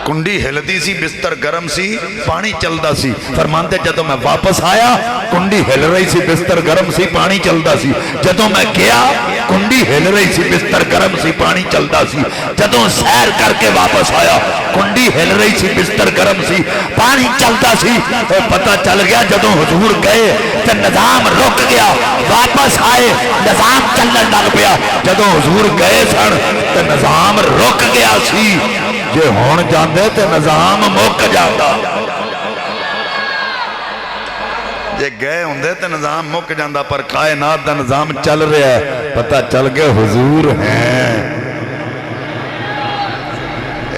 کنڈی ہلدی سی بستر گرم سی پانی چلدا سی فرماندے جدوں میں واپس آیا کنڈی ہل رہی سی بستر گرم سی پانی چلدا سی جدوں میں گیا کنڈی ہل رہی سی بستر گرم سی پانی چلدا سی جدوں سیر کر کے واپس آیا کنڈی ہل رہی سی بستر گرم سی پانی چلدا سی پتہ چل گیا جدوں حضور گئے تے نظام رک گیا واپس آئے نظام چلن لگ پیا جدوں حضور گئے سن تے نظام رک گیا سی جے ہون جاندے تے نظام مک جاتا جے گئے ہوندے تے نظام مک جاندہ پر کائنات دا نظام چل رہا ہے پتہ چل گئے حضور ہیں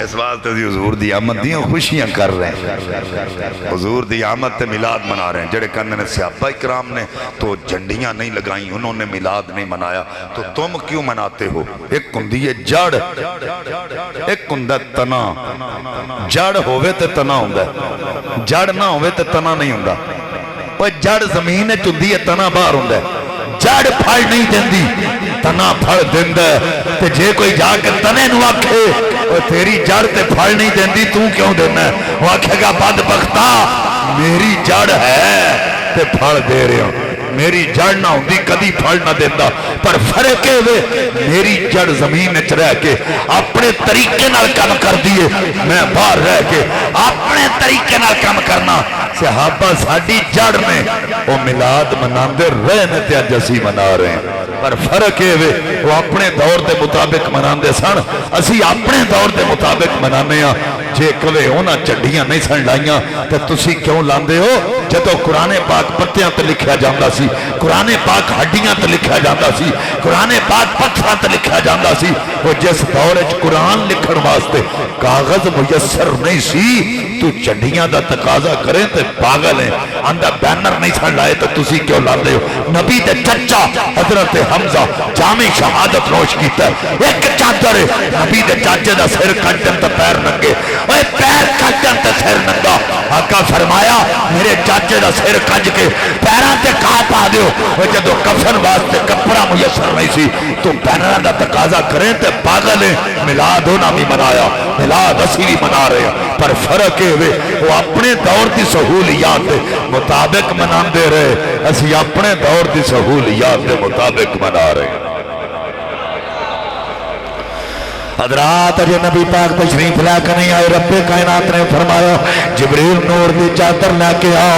اس واسطے دی حضور دی آمد دیاں خوشیاں کر رہے ہیں حضور دی آمد تے میلاد منا رہے ہیں جڑے کہنے نے صحابہ اکرام نے تو جھنڈیاں نہیں لگائیں انہوں نے میلاد نہیں منایا تو تم کیوں مناتے ہو ایک کندی ہے جڑ ایک کندہ تنا جڑ ہوئے تے تنا ہوندہ جڑ نہ ہوئے تے تنا نہیں ہوندہ وہ جڑ زمین چندی ہے تنا باہر ہوندہ جڑ پھڑ نہیں دیندی تنا پھڑ دیندہ تے جے کوئی جا کے تنے نو آکھے وہ تیری جڑ تے پھڑ نہیں دیندی تو کیوں دینا ہے وہ آکھے گا بدبختہ میری جڑ ہے تے پھڑ دے رہے ہوں میری جڑ نہ ہوندی کدی پھڑ نہ دیندہ پر فرق ہے میری جڑ زمین میں رہ کے اپنے طریقے نال کام کر دیئے میں باہر رہ کے اپنے طریقے نال کام کرنا صحابہ ساڑی جڑ میں وہ میلاد مناندے رہنے تے جسی منا رہے ہیں پر فرق ہے وہ اپنے دور دے مطابق مناندے سن اسی اپنے دور دے مطابق منانے ہیں جے کلے ہونا چڈیاں نہیں سن لائیاں تو تسی کیوں لاندے ہو جدو قرآن پاک پتیاں تے لکھیا جاندہ سی قرآن پاک ہڈیاں تے لکھیا جاندہ سی قرآن پاک پتھراں تے لکھیا جاندہ سی وہ جس دورج قرآن لکھن واسطے کاغذ میسر نہیں سی تو چڈیاں دا تقاضا کریں تے پاگل ہیں اندہ بینر نہیں سن لائے تو تسی کیوں لاندے ہو نبی دے چچا حضرت حمزہ جامع شہادت نوش کیتا ہے ایک چادر ہے نبی دے چاچے دا سر کٹن تے پیر ننگے اوہ پیر کٹن تے سر ننگا آقا فرمایا میرے چاچے دا سر کج کے پیران تے کہا پا دیو وہ جدو کفن واسطے کپڑا میسر نہیں سی تو بینران دا تقاضا کریں تے پاگل ہیں میلاد ہونا بھی منایا میلاد اسی بھی منا رہے ہیں پر فرق ہے وہ اپنے دور دی سہولیات مطابق مناندے رہے اسی اپنے دور دی سہولیات مطابق منا رہے ہیں حضرات اجے نبی پاک تشریف لے کے نہیں آئے رب کائنات نے فرمایا جبریل نور دی چادر لے کے آ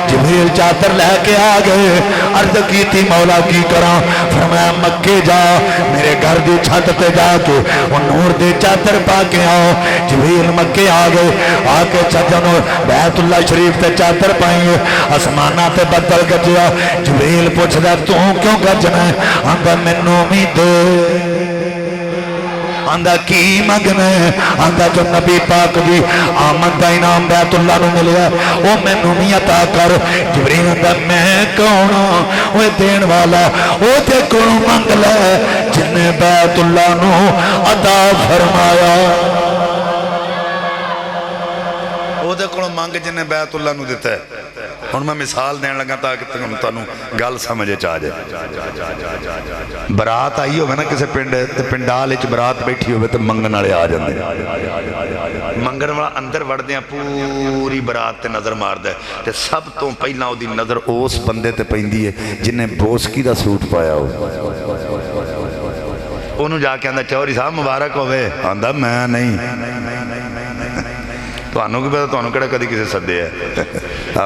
جبریل چادر لے کے آ گئے عرض کی تھی مولا کی کراں فرمایا مکے جا میرے گھر دی چھت تے جا کے وہ نور دی چادر پا کے آؤ جبریل مکے آ گئے آ کے سجنوں بیت اللہ شریف تے چادر پائیں آسمانہ تے بدل گجیا جبریل پوچھ دے تو کیوں گجنا ہے آندہ مینوں امید آندہ کی مگنے آندہ جو نبی پاک دی آمد دا انعام بیت اللہ نو ملیا او میں نومی عطا کر جبریل آندہ میں کونا وہ دین والا او تے کون منگ لے جن نے بیت اللہ نو عطا فرمایا او تے کون منگ جن نے بیت اللہ نو دیتا ہے ہن میں مثال دین لگا تاکہ تانوں گل سمجھے چاہ جائے برات آئی ہوئے نا کسے پنڈال وچ برات بیٹھی ہوئے تے منگن والے آ جاندے منگن والا اندر وڑدے پوری برات تے نظر ماردا ہے تے سب تو پہلا اودی نظر اس بندے تے پیندی ہے جن نے بوسکی دا سوٹ پایا ہو انہوں جا کے آندا چوہری صاحب مبارک ہوئے آندا میں نہیں تو آنوں کی پتا تو آنوں کڑا کدی کسے سدے ہے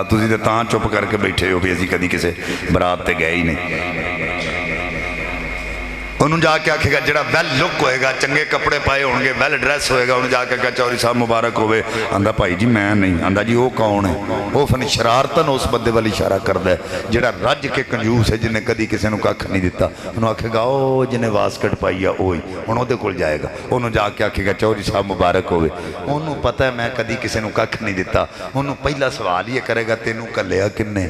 تُسی تے تاں چپ کر کے بیٹھے ہو بھی اسی کدی کسے برات تے گئے ہی نہیں انہوں جا کے آکھے گا جڑا ویل لک ہوئے گا چنگے کپڑے پائے ہونگے ویل ڈریس ہوئے گا انہوں جا کے کہا چوری صاحب مبارک ہوئے آندھا بھائی جی میں نہیں آندھا جی وہ کون ہے وہ فن شرارتن اس بندے والی اشارہ کردہ ہے جڑا رج کے کنجوس ہے جنہیں کدی کسی نے کھ نہیں دیتا انہوں آکھے گا او جنہیں واسکٹ پائی ہے وہی انہوں دے کول جائے گا انہوں جا کے آکھے گا چوری صاحب مبارک ہوئے انہوں پتہ ہے میں کدی کسی نے کھ نہیں دیتا انہوں پہلا سوال یہ کرے گا تینوں کلیا کنے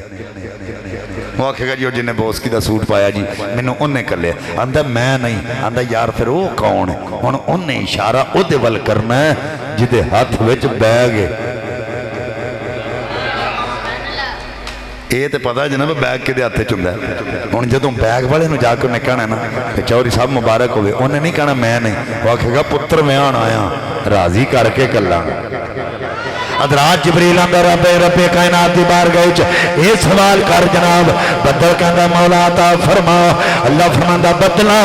وہ آکھے گا جو جنہیں بوس کی دا سوٹ پایا جی میں انہیں کر لیا آندھا میں نہیں آندھا یار پھر وہ کون ہے انہیں اشارہ او دے ول کرنا ہے جدے ہاتھ وچ بیگ ہے یہ تو پتا ہے جناب بیگ کے ہاتھ چندہ ہے ہوں جدوں بیگ والے جا کے انہیں کہنا ہے نا کہ چوری صاحب مبارک ہوئے انہیں نہیں کہنا میں نہیں وہ آکھے گا پتر میں آیا راضی کر کے کلا حضرات جبریل اندر رب کائنات دی بارگاہ یہ سوال کر جناب بدل کہندا مولا عطا فرما اللہ فرماندا بدلا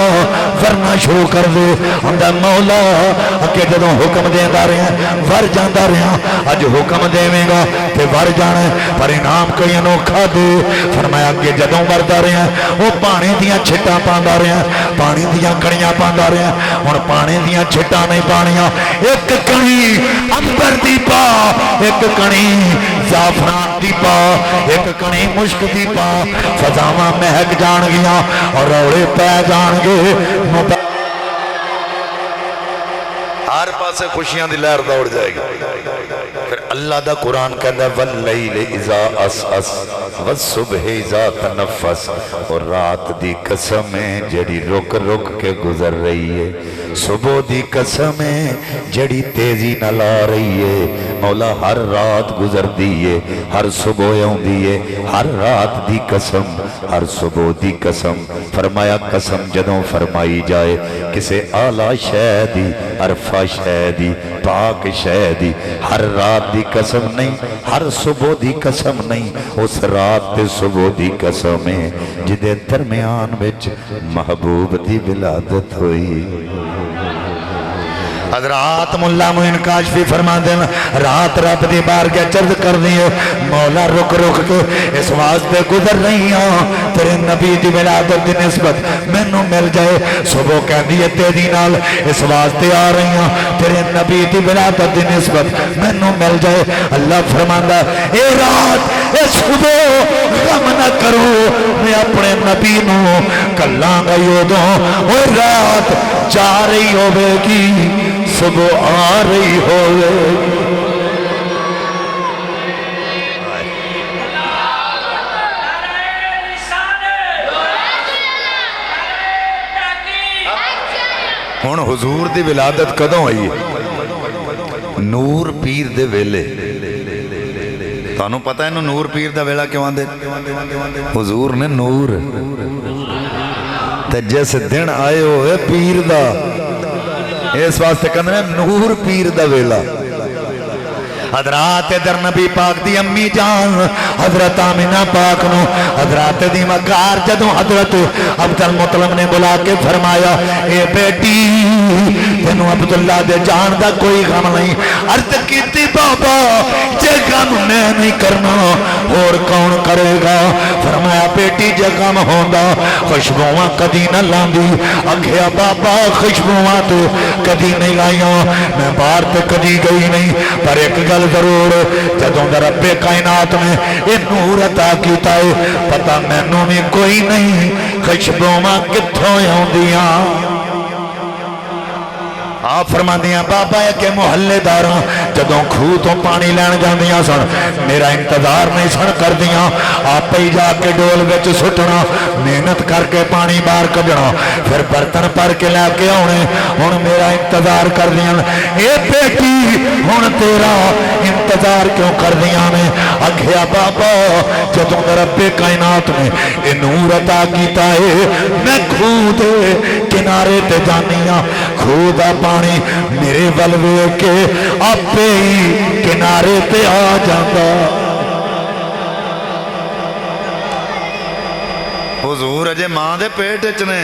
ورنا شروع کر دے ہندا مولا اگے جدوں حکم دیندا رہیا ور جاندا رہیا اج حکم دیویں گا تے ور جانا پر انعام کوئی انوکھا دے فرمایا اگے جدوں وردا رہیا وہ پانی دیاں چھٹاں پاندا رہیا پانی دیاں کڑیاں پاندا رہیا ہن پانی دیاں چھٹاں نہیں پانیاں ایک کڑی عنبر دی پا ایک کڑی زعفران دی پا ایک کڑی مشک دی پا فضاواں مہک جان گیا اور روڑے پہ جان گے ہر پاسے خوشیاں دی لہر دوڑ جائے گی پھر اللہ دا قرآن کہتا ہے واللیل اذا اسعس والصبح اذا تنفس اور رات دی قسمیں جڑی رک رک کے گزر رہی ہے صبح دی قسمیں جڑی تیزی نہ لا رہی ہے مولا ہر رات گزر دیئے ہر صبح یوں دیئے ہر رات دی قسم ہر صبح دی قسم فرمایا قسم جدوں فرمائی جائے کسے اعلیٰ شے دی عرفہ شے دی پاک شے دی ہر رات دی قسم نہیں ہر صبح دی قسم نہیں اس رات تے صبح دی قسم ہے جدے درمیان وچ محبوب دی ولادت ہوئی حضرات ملا معین کاشفی فرما دینا رات رب دی بارگاہ چرد کر دیئے مولا رک رک کے اس واسطے گزر رہی ہوں تیرے نبی دی ولادت دی نسبت میں نو مل جائے صبح کہہ دیئے تیری نال اس واسطے آ رہی ہوں تیرے نبی دی ولادت دی نسبت میں نو مل جائے اللہ فرماندہ اے رات اے صبح غم نہ کرو میں اپنے نبی نو کلاں گا یودوں اے رات جا رہی ہوئے گی صبح آ رہی ہوئے ہون حضور دی ولادت کدوں ہوئی ہے نور پیر دے ویلے تانوں پتہ ہے نور پیر دا ویلا کیوں آندے حضور نے نور تے جیسے دن آئے ہوئے پیر دا اس واسطے کہنے نور پیر دا ویلا حضرات در نبی پاک دی امی جان حضرت آمینہ پاک نو حضرات دی مکار جدوں حضرت عبدالمطلب نے بلا کے فرمایا اے بیٹی تینوں عبداللہ دے جان دا کوئی غم نہیں عرض کیتی بابا جے غم میں نہیں کرنا اور کون کرے گا فرمایا بیٹی جے غم ہوندا خوشبوواں کدی نہ لاندی اکھیا بابا خوشبوواں تو کدی نہیں لائیاں میں باہر تے کدی گئی نہیں پر ایک گل ضرور جدوں رب کائنات میں یہ نور عطا کیتا ہے پتہ مینوں بھی کوئی نہیں خوشبوواں کتھوں آوندیاں آپ فرما دیاں بابا کے محلے داراں جدوں کھوہ تو پانی لین جاندیاں سن میرا انتظار نہیں سن کر دیاں آپ ہی جا کے ڈول وچ سٹنا محنت کر کے پانی باہر کڈنا پھر برتن پر کے لے کے آنے ہن میرا انتظار کر دیاں اے بیٹی ہن تیرا انتظار کیوں کر دیاں نے اکھیا بابا جدوں رب کائنات نے اے نور عطا کیتا ہے میں کھوہ دے کنارے تے جانیاں کھوہ دا پانی میرے ولوے کے آپ ہی کنارے پہ آ جاتا حضور اجے ماں دے پیٹ چنے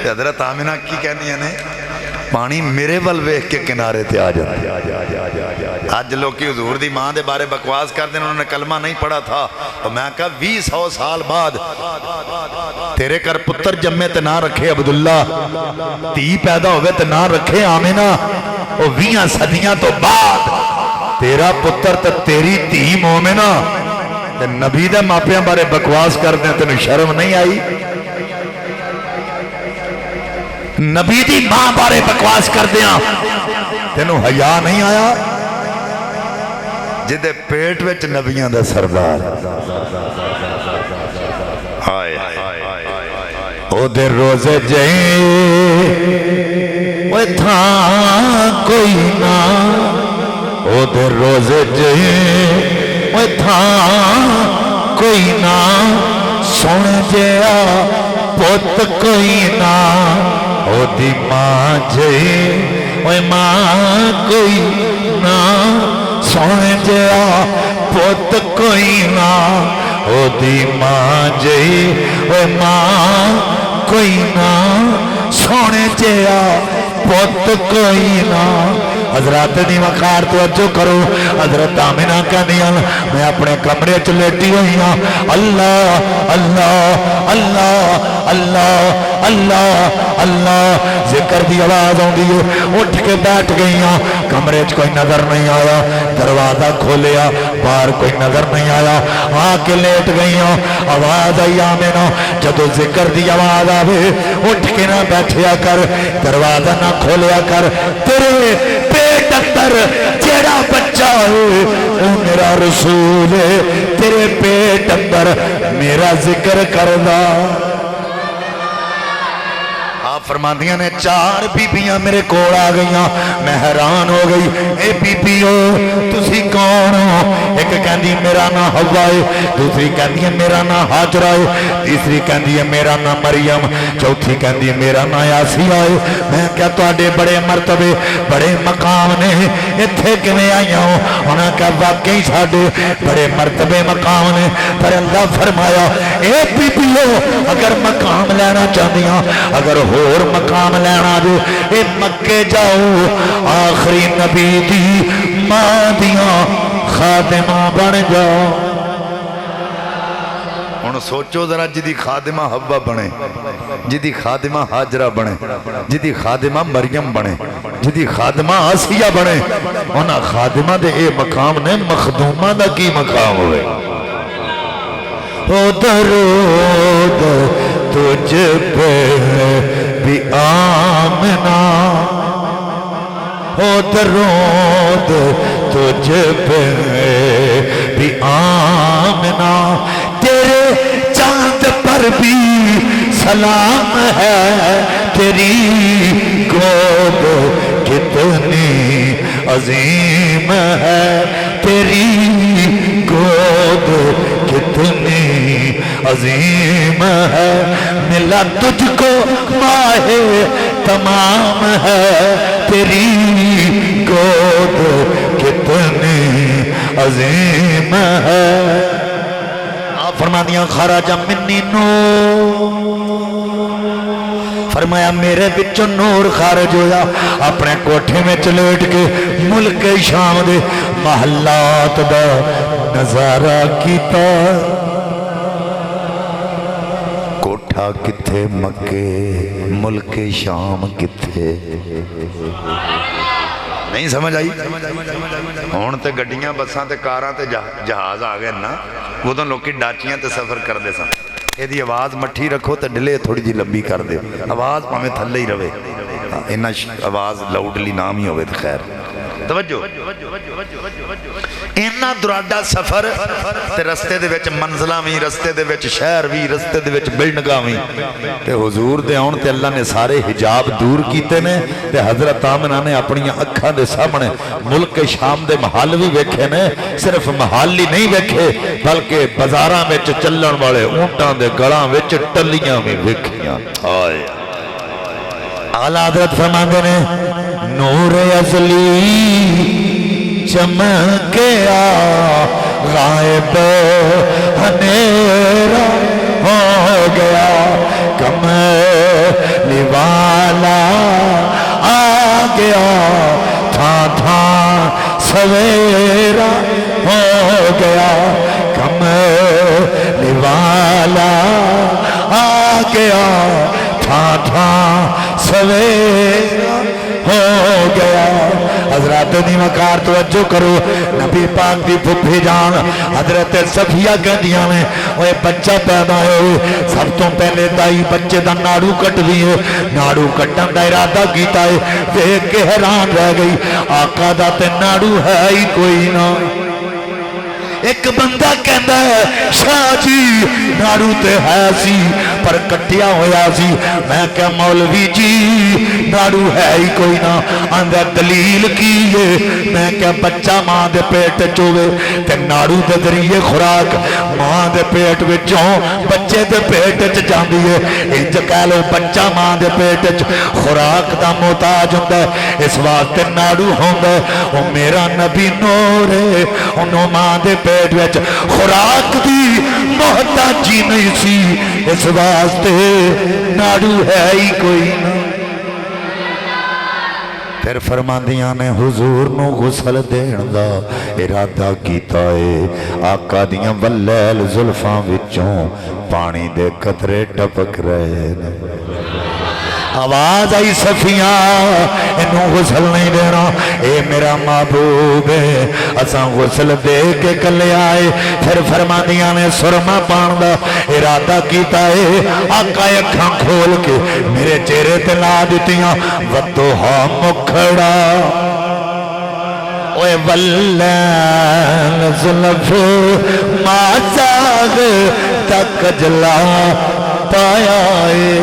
حضرت آمینہ کی کہنی ہے پانی میرے ول ویکھ کے کنارے تے آ جاتا. آج لوگ کی حضور دی ماں دے بارے بکواس کر دیں انہوں نے کلمہ نہیں پڑھا تھا اور میں کہا 20 سال بعد تیرے کر پتر جمے تے نہ رکھے عبداللہ, تی پیدا ہوئے تے نہ رکھے آمینہ, اور 20 صدیاں تو بعد تیرا پتر تے تیری تی مومنہ تے نبی دے ماپیاں بارے بکواس کر دیں تینوں شرم نہیں آئی؟ نبی دی ماں بارے بکواس کر دیا تینوں حیا نہیں آیا؟ جدے پیٹ وچ نبیاں دا سردار ہائے او دے روزے جائیں وہ تھا کوئی نہ, او دے روزے جائیں وہ تھا کوئی نہ, سن جیا پوت کوئی نہ, او دی ماں جائیں وہ ماں کوئی نہ, سن جیا پوت کوئی نہ, او دی ماں جائیں وہ ماں کوئی نہ, سن جیا پوت کوئی نہ. حضرات دی وقار توجہ کرو, حضرت آمینہ کہنیاں میں اپنے کمرے چ لیٹی ہوئی ہاں, اللہ اللہ اللہ اللہ اللہ اللہ ذکر دی آواز آؤندی ہے, اٹھ کے بیٹھ گئی ہاں, کمرے چ کوئی نظر نہیں آیا, دروازہ کھولیا باہر کوئی نظر نہیں آیا, آ کے لیٹ گئی ہاں, آواز آئی آمینہ جدو ذکر دی آواز آوے اٹھ کے نہ بیٹھیا کر, دروازہ نہ کھولیا کر, تیرے پیٹ اندر جیڑا بچہ ہے وہ میرا رسول ہے, تیرے پیٹ اندر میرا ذکر کردہ. آپ فرماندیاں نے 4 بیبیاں میرے کول آ گئیاں, میں حیران ہو گئی, اے بیبیو تسی کون ہو؟ ایک کہندی میرا نام حوا ہے, دوسری کہندی ہے میرا نام ہاجرہ ہے, تیسری کہندی ہے میرا نام مریم, چوتھی کہندی ہے میرا نام آسیہ ہے. میں کہا تواڈے بڑے مرتبے بڑے مقام نے, ایتھے کیویں آئیاں ہو؟ انہاں کہا واقعی ساڈے بڑے مرتبے مقام نے, پر اللہ فرمایا اے بیبیو اگر مقام لینا چاہدیاں, اگر اور مقام لینا جو اے مکے جاؤ, آخری نبی دی ماں دیاں خادمہ بن جاؤ. ہن سوچو ذرا جدی خادمہ حوا بنے, جدی خادمہ ہاجرہ بنے, جدی خادمہ مریم بنے, جدی خادمہ آسیہ بنے, انہاں خادمہ دے اے مقام نے, مخدومہ دا کی مقام ہوئے. او درود تجھ پہ بھی آمنہ, او درود تجھ پہ بھی آمنہ, تیرے چاند پر بھی سلام ہے, تیری گود کتنی عظیم ہے, تیری گود کتنی عظیم ہے, ملا تجھ کو ماہ تمام ہے, تیری گود کتنی عظیم ہے. آپ فرما دیا خراج منی نور, فرمایا میرے بچوں نور خارج ہویا, اپنے کوٹھے میں چلیٹ کے ملک شام دے محلات دا نظارہ کیتا. کوٹھا کتھے مکے, ملک شام کتھے, نہیں سمجھ آئی؟ ہون تے گڈیاں بساں تے کاراں تے جہاز آ گئے نا, وہ تو لوکی ڈاچیاں تے سفر کر دے سن. یہ دی آواز مٹھی رکھو تے ڈلے تھوڑی جی لمبی کر دے, آواز پاویں تھلے ہی رہے, انہا آواز لاؤڈلی نام ہی ہوئے. خیر توجہ, اینا دراڈا سفر تے رستے دے وچ منزلہ بھی, رستے دے وچ شہر بھی, رستے دے وچ بلڈنگاں بھی, تے حضور دے آن تے اللہ نے سارے حجاب دور کیتے نے, تے حضرت آمنہ نے اپنی اکھاں دے سامنے ملک شام دے محل بھی ویکھے نے. صرف محل ہی نہیں ویکھے بلکہ بازاراں وچ چلن والے اونٹاں دے گلاں وچ ٹلیاں بھی ویکھیاں. ہائے اعلیٰ حضرت فرماندے نے نور ازلی چمکیا, غائب ہنیرا ہو گیا, کملی والا گیا تھان تھان سویرا ہو گیا کملی والا آ گیا تھان تھان سویرا ہو گیا حضرات دی وقار توجہ کرو نبی پاک دی پھپھی جان حضرت صفیہ کہندیاں نے اوے بچہ پیدا ہوئے سب تو پہلے دائی بچے دا ناڑو کٹ لیے ناڑو کٹن دا ارادہ کیتا ہے دیکھ کے حیران رہ گئی آقا دا تے ناڑو ہے ہی کوئی نہ ایک بندہ کہندا ہے شاہ جی ناڑو تے ہے سی پر کٹیا ہویا سی میں کہ مولوی جی ناڑو ہے ہی کوئی نہ آندا دلیل کی ہے میں کہ بچہ ماں دے پیٹ چوے تے ناڑو دے ذریعے خوراک ماں دے پیٹ وچوں بچے دے پیٹ چ جاندی ہے انج کہہ لو بچہ ماں دے پیٹ چ خوراک دا محتاج ہوندا ہے اس واسطے ناڑو ہوندا ہے او میرا نبی نور ہے انہوں ماں دے پیٹ وچ خوراک دی محتاجی نہیں سی اس واسطے ناڑو ہے ہی کوئی نہ پھر فرماندیاں نے حضور نو غسل دین دا ارادہ کیتا ہے آقا دیاں ولیل زلفاں وچوں پانی دے قطرے ٹپک رہے آواز آئی صفیہ انہوں غسل نہیں دینا اے میرا محبوب ہے اساں غسل دے کے کلے آئے پھر فرماندیاں نے سرما پان دا ارادہ کیتا ہے آقا اکھاں کھول کے میرے چہرے تے لا دیتیاں ودوہا مکھڑا اوے واللین زلف مازاغ تک جلا پایا ہے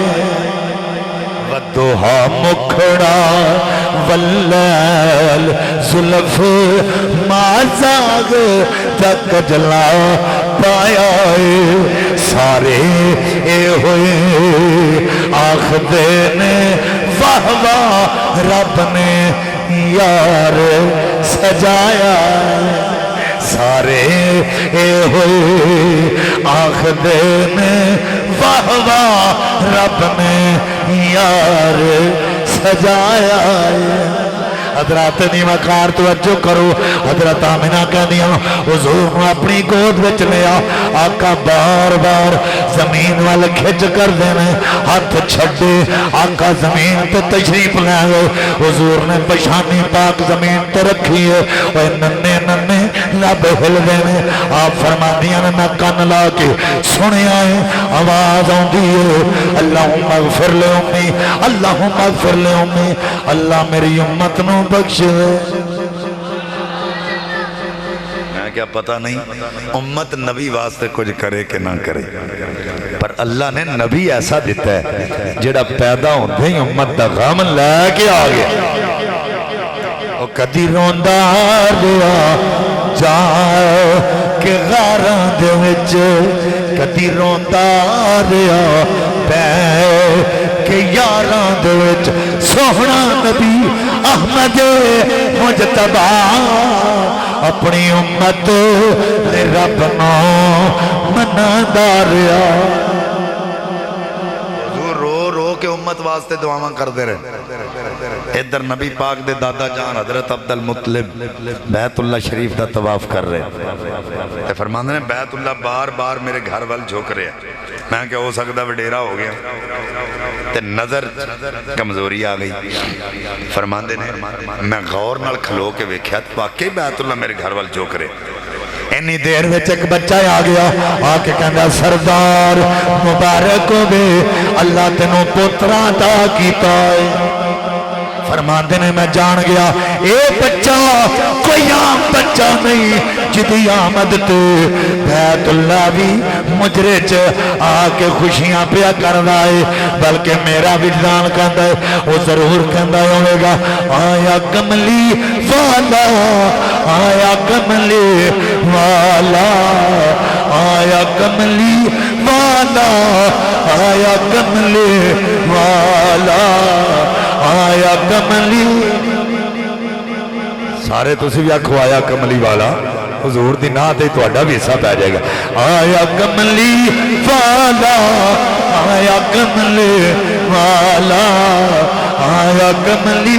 ودوہا مکھڑا واللیل زلف مازاغ تک جلا پایا سارے اے ہوئے آخدے نے واہ واہ رب نے یار سجایا سارے اے ہوئے آخدے نے واہ واہ رب نے یار سجایا حضرات دی وقار توجہ کرو حضرت آمنہ کہندیاں حضور نے اپنی گود وچ لیا آقا بار بار زمین وال کھچ کر دینے ہاتھ چھڑے آقا زمین تے تشریف لے گئے حضور نے پشانی پاک زمین تے رکھی ہے اور ننے ننے لب ہل دینے آپ فرماندیاں نے کن لا کے سنے آئے آواز آندی ہے اللہم اغفر لے امی اللہم اغفر لے امی اللہ میری امت نو بخش دے میں کیا پتہ نہیں امت نبی واسطے کچھ کرے کہ نہ کرے پر اللہ نے نبی ایسا دیتا ہے جڑا پیدا ہوندے ہی امت دا غم لے کے آ گیا او کدی روندا رہیا جا کے غاراں دے وچ کدی روندا رہیا پے کہ یاراں دے وچ سوہنا نبی احمد مجتبی اپنی امت دے رب نوں منادا رہیا حضور رو رو کے امت واسطے دعاواں کر دے رہے ادھر نبی پاک دے دادا جان حضرت عبد المطلب بیت اللہ شریف دا طواف کر رہے فرماندے نے بیت اللہ بار بار میرے گھر وال جھوک رہے میں کہ ہو سکتا وڈیرا ہو گیا تے نظر کمزوری آ گئی فرماندے نے میں غور نال کھلو کے ویکھیا واقعی بیت اللہ میرے گھر وال جھوک رہے اینی دیر وچ ایک بچہ آ گیا آ کے کہندا سردار مبارک ہوے اللہ تینوں پوترا عطا کیتا ہے فرماندے نے میں جان گیا اے بچہ کوئی عام بچہ نہیں جدی آمد تے بیت اللہ بھی مجرے چ آ کے خوشیاں پیا کردا ہے بلکہ میرا وجدان کہندا ہے وہ ضرور کہندا ہوے گا آیا کملی والا آیا کملی والا آیا کملی والا آیا کملی والا آیا کملی سارے تسی بھی آکھو آیا کملی والا حضور دی ناں تے تہاڈا بھی حصہ پہ جائے گا آیا کملی والا آیا کملی والا آیا کملی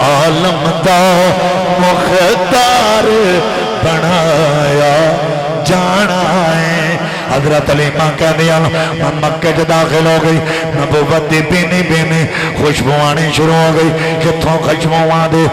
عالم دا مختار بنایا جانا ہے۔ حضرت علیمہ کہہ دیا میں مکہ چ داخل ہو گئی، نبوت دی بینی بینی خوشبو آنی شروع ہو گئی، کتھوں خوشبو آدھے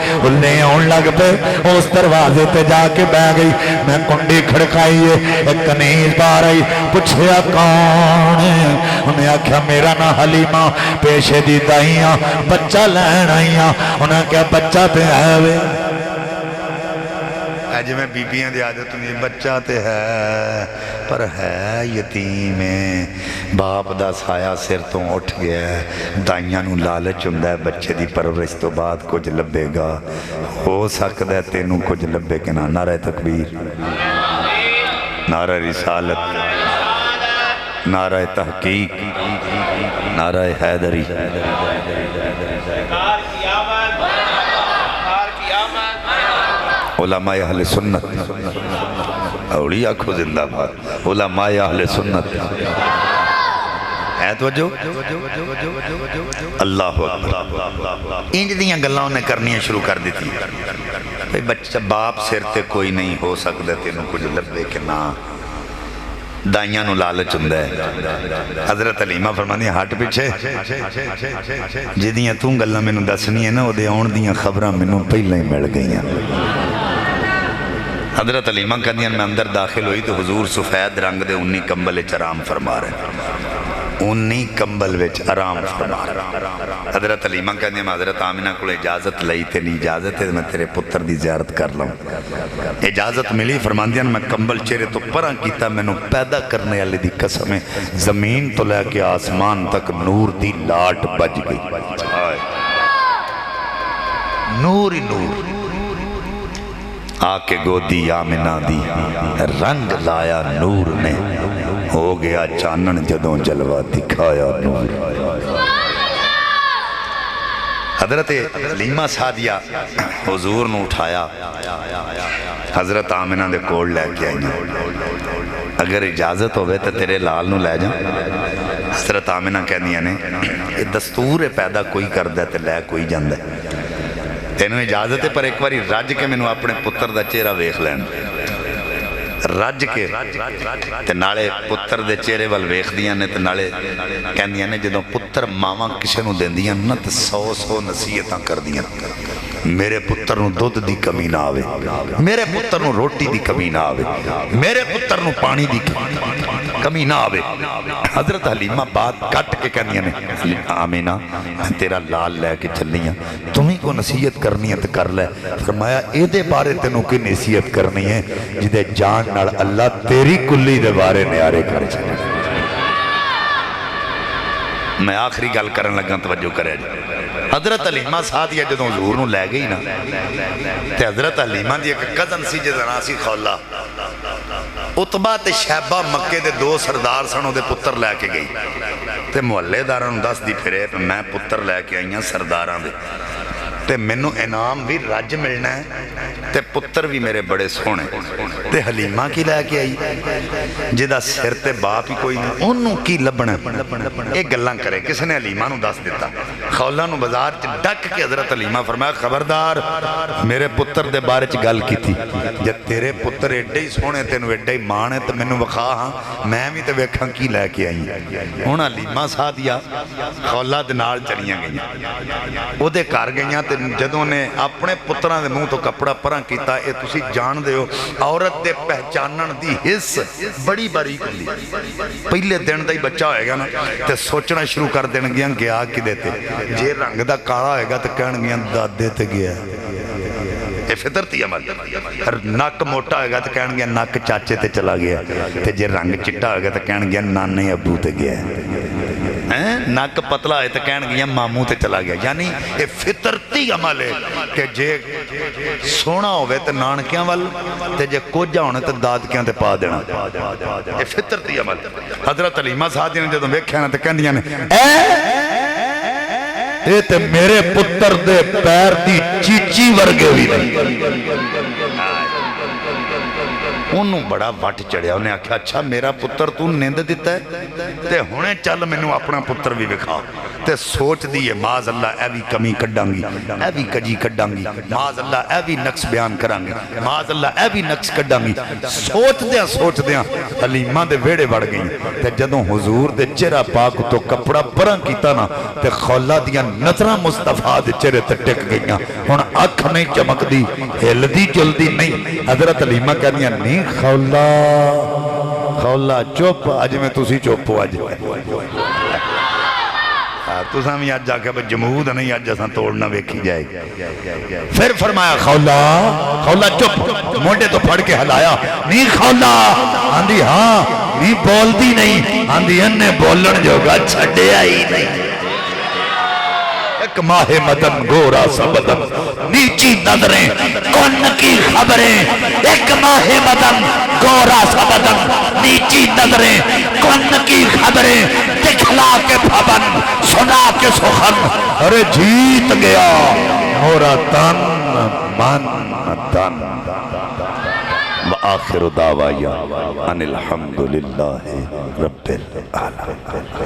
لے آن لگ پہ، اس دروازے تے جا کے بہ گئی، میں کنڈی کھڑکائی ہے، ایک کنیز پا رہی، پوچھیا کون ہے؟ انہیں آکھیا میرا نا حلیمہ، پیشے دی دائیاں بچہ لین آئیاں، انہیں کہا بچہ تے ہے وے اج میں بیبیاں دی عادت ہوندی ہے بچہ تے ہے پر ہے یتیم ہے، باپ دا سایہ سر تو اٹھ گیا ہے، دائیاں نو لالچ ہوندا ہے بچے دی پرورش تو بعد کچھ لبے گا، ہو سکدا ہے تینوں کچھ لبے کہ نہ۔ نعرہ تکبیر، نعرہ رسالت، نعرہ تحقیق، نعرہ حیدری۔ علماء اہل سنت، اولیاء کو زندہ باد، علماء اہل سنت ہے توجہ۔ اللہ اکبر، انج دیاں گلاں نے کرنیاں شروع کر دیتی، بھئی بچہ باپ سر تے کوئی نہیں ہو سکتا تینوں کچھ لبے کہ نہ، دائیاں نو لالچ ہوندا ہے۔ حضرت علیمہ فرماندی ہٹ پیچھے، جدیاں تو گلاں مینوں دسنی ہے نا، او دے آن دیاں خبراں مینوں پہلے ہی مل گئیاں۔ حضرت علیمہ کہندیاں میں اندر داخل ہوئی تو حضور سفید رنگ دے 19 کمبل وچ آرام فرما رہے، 19 کمبل وچ آرام فرما رہے۔ حضرت علیمہ کہندیاں میں حضرت آمنہ کو اجازت لئی تے نہیں اجازت ہے میں تیرے پتر دی زیارت کر لوں، اجازت ملی۔ فرماندیاں میں کمبل چہرے تو پراں کیتا، میں نو پیدا کرنے والے دی قسم ہے، زمین تو لے کے آسمان تک نور دی لاٹ بج گئی، نور ہی نور۔ آکے گودی آمنہ دی رنگ لایا نور نے، ہو گیا چانن جدوں جلوہ دکھایا نور۔ حضرت علیمہ سعدیہ حضور نو اٹھایا، حضرت آمنہ دے کوڑ لے کے آئیں، اگر اجازت ہوئے تو تیرے لال نو لے جاؤں۔ حضرت آمنہ کہنیاں نے یہ دستور پیدا کوئی کر دے تے لے کوئی جاندے، تینوں اجازت ہے پر ایک باری رج کے میں اپنے پتر دا چہرہ ویکھ لین، رج کے تے نالے پتر دے چہرے وال ویکھ دیاں نے تے نالے کہندیاں نے جدوں پتر ماواں کسے نو دیندیاں نہ تے 100 نصیحتاں کر دیاں، میرے پتر نو دودھ دی کمی نہ آوے، میرے پتر نو روٹی دی کمی نہ آوے، میرے پتر نو پانی دی کمی نہ آوے۔ حضرت حلیمہ بات کٹ کے کہنیاں نے آمینہ میں تیرا لال لے کے چلیاں، تمہیں کو نصیحت کرنی ہے تو کر لے۔ فرمایا اے دے بارے تینوں کی نصیحت کرنی ہے جدے جان نال اللہ تیری کلی دے بارے نیارے کر چلے۔ میں آخری گل کرن لگا توجہ کرے جائے۔ حضرت علیمہ سعدیہ جدوں حضور نو لے گئی نا تے حضرت علیمہ دی ایک کزن سی جدا نا سی خولا، عتبہ تے شیبہ مکے دے 2 سردار سنوں دے پتر لے کے گئی تے محلے داران دس دی پھرے میں پتر لے کے آئیاں سرداراں دے تے منو انعام بھی رج ملنا ہے تے پتر بھی میرے بڑے سونے تے حلیمہ کی لے کے آئی جدا سر تے باپ ہی کوئی نہیں، انہوں کی لبنا ایک گلان کرے، کسی نے حلیمہ نو دس دیتا، خولہ نو بازار ڈک کے حضرت حلیمہ فرمایا خبردار میرے پتر دے بارے چ گل کی تھی، جب تیرے پتر ایڈے ہی سونے تینو ایڈے ہی مان ہے تو منو وکھا ہاں میں بھی تے ویکھاں کی لے کے آئی۔ ہن حلیمہ سعدیہ خولہ دے نال چلیاں گئیاں، او دے گھر گئیاں تے جدوں نے اپنے پتراں دے منہ تو کپڑا پراں کیتا، اے تسی جان دے ہو عورت دے پہچانن دی حس بڑی باریک ہوندی، پہلے دن دا ہی بچہ ہوئے گا نا تے سوچنا شروع کر دین گیاں گیا کی دیتے، جے رنگ دا کالا ہوئے گا تے کہن گیاں دادے تے گیا، یہ فطرتی عمل۔ ناک موٹا ہوئے گا تے کہن گیا ناک چاچے تے چلا گیا، تے جے رنگ چٹا ہوئے گا تے کہن گیا نانے ابو تے گیا، ناک پتلا ہے تو کہن گیا ماموں تے چلا گیا۔ یعنی یہ فطرتی عمل ہے کہ جے سونا ہوئے تو نانکیاں وال تے جے کوجا ہونے تو دادکیاں تے پا دینا، یہ فطرتی عمل۔ حضرت علیمہ سعدیہ نے جدوں ویکھیا نا تے کہندیاں نے اے تے میرے پتر دے پیر دی چیچی ورگے بھی نہیں، انہوں بڑا وٹ چڑھیا، انہیں آکھا اچھا میرا پتر تو نیند دیتا ہے تے ہونے چل مینوں اپنا پتر بھی بکھا تے سوچ دیئے معاذ اللہ اے بھی کمی کڈاں گی، اے بھی کجی کڈاں گی، معاذ اللہ اے بھی نقص بیان کراں گی، معاذ اللہ اے بھی نقص کڈاں گی، سوچ دیاں حلیمہ دے ویڑے بڑھ گئی تے جدوں حضور دے چہرہ پاک تو کپڑا پران کیتا نا تے خولا دیاں نظرہ مصطفیٰ دے چہرے تے ٹک گئیاں، ہن اکھ نہیں چمک دی، ہل دی جلدی نہیں، حضرت حلیمہ کہہ دیا نہیں خولا چپ، آج میں تسی چپ ہو آج تساں بھی آج جا کے جمہود نہیں آج جیسا توڑنا ویکھی جائے گی۔ پھر فرمایا خولا چپ، موڑے تو پھڑ کے ہلایا، نہیں خولا آندھی ہاں، نہیں بول دی نہیں آندھی انہیں بولن جو گا چھڑے آئی نہیں۔ ایک ماہ مدن گورا سا بدن نیچی نظریں کن کی خبریں، ایک ماہ مدن گورا سا بدن نیچی نظریں کن کی خبریں، دکھلا کے بھون سنا کے سخن، ارے جیت گیا مورا تن من تن۔ وآخر دعوایا ان الحمدللہ رب العالمین۔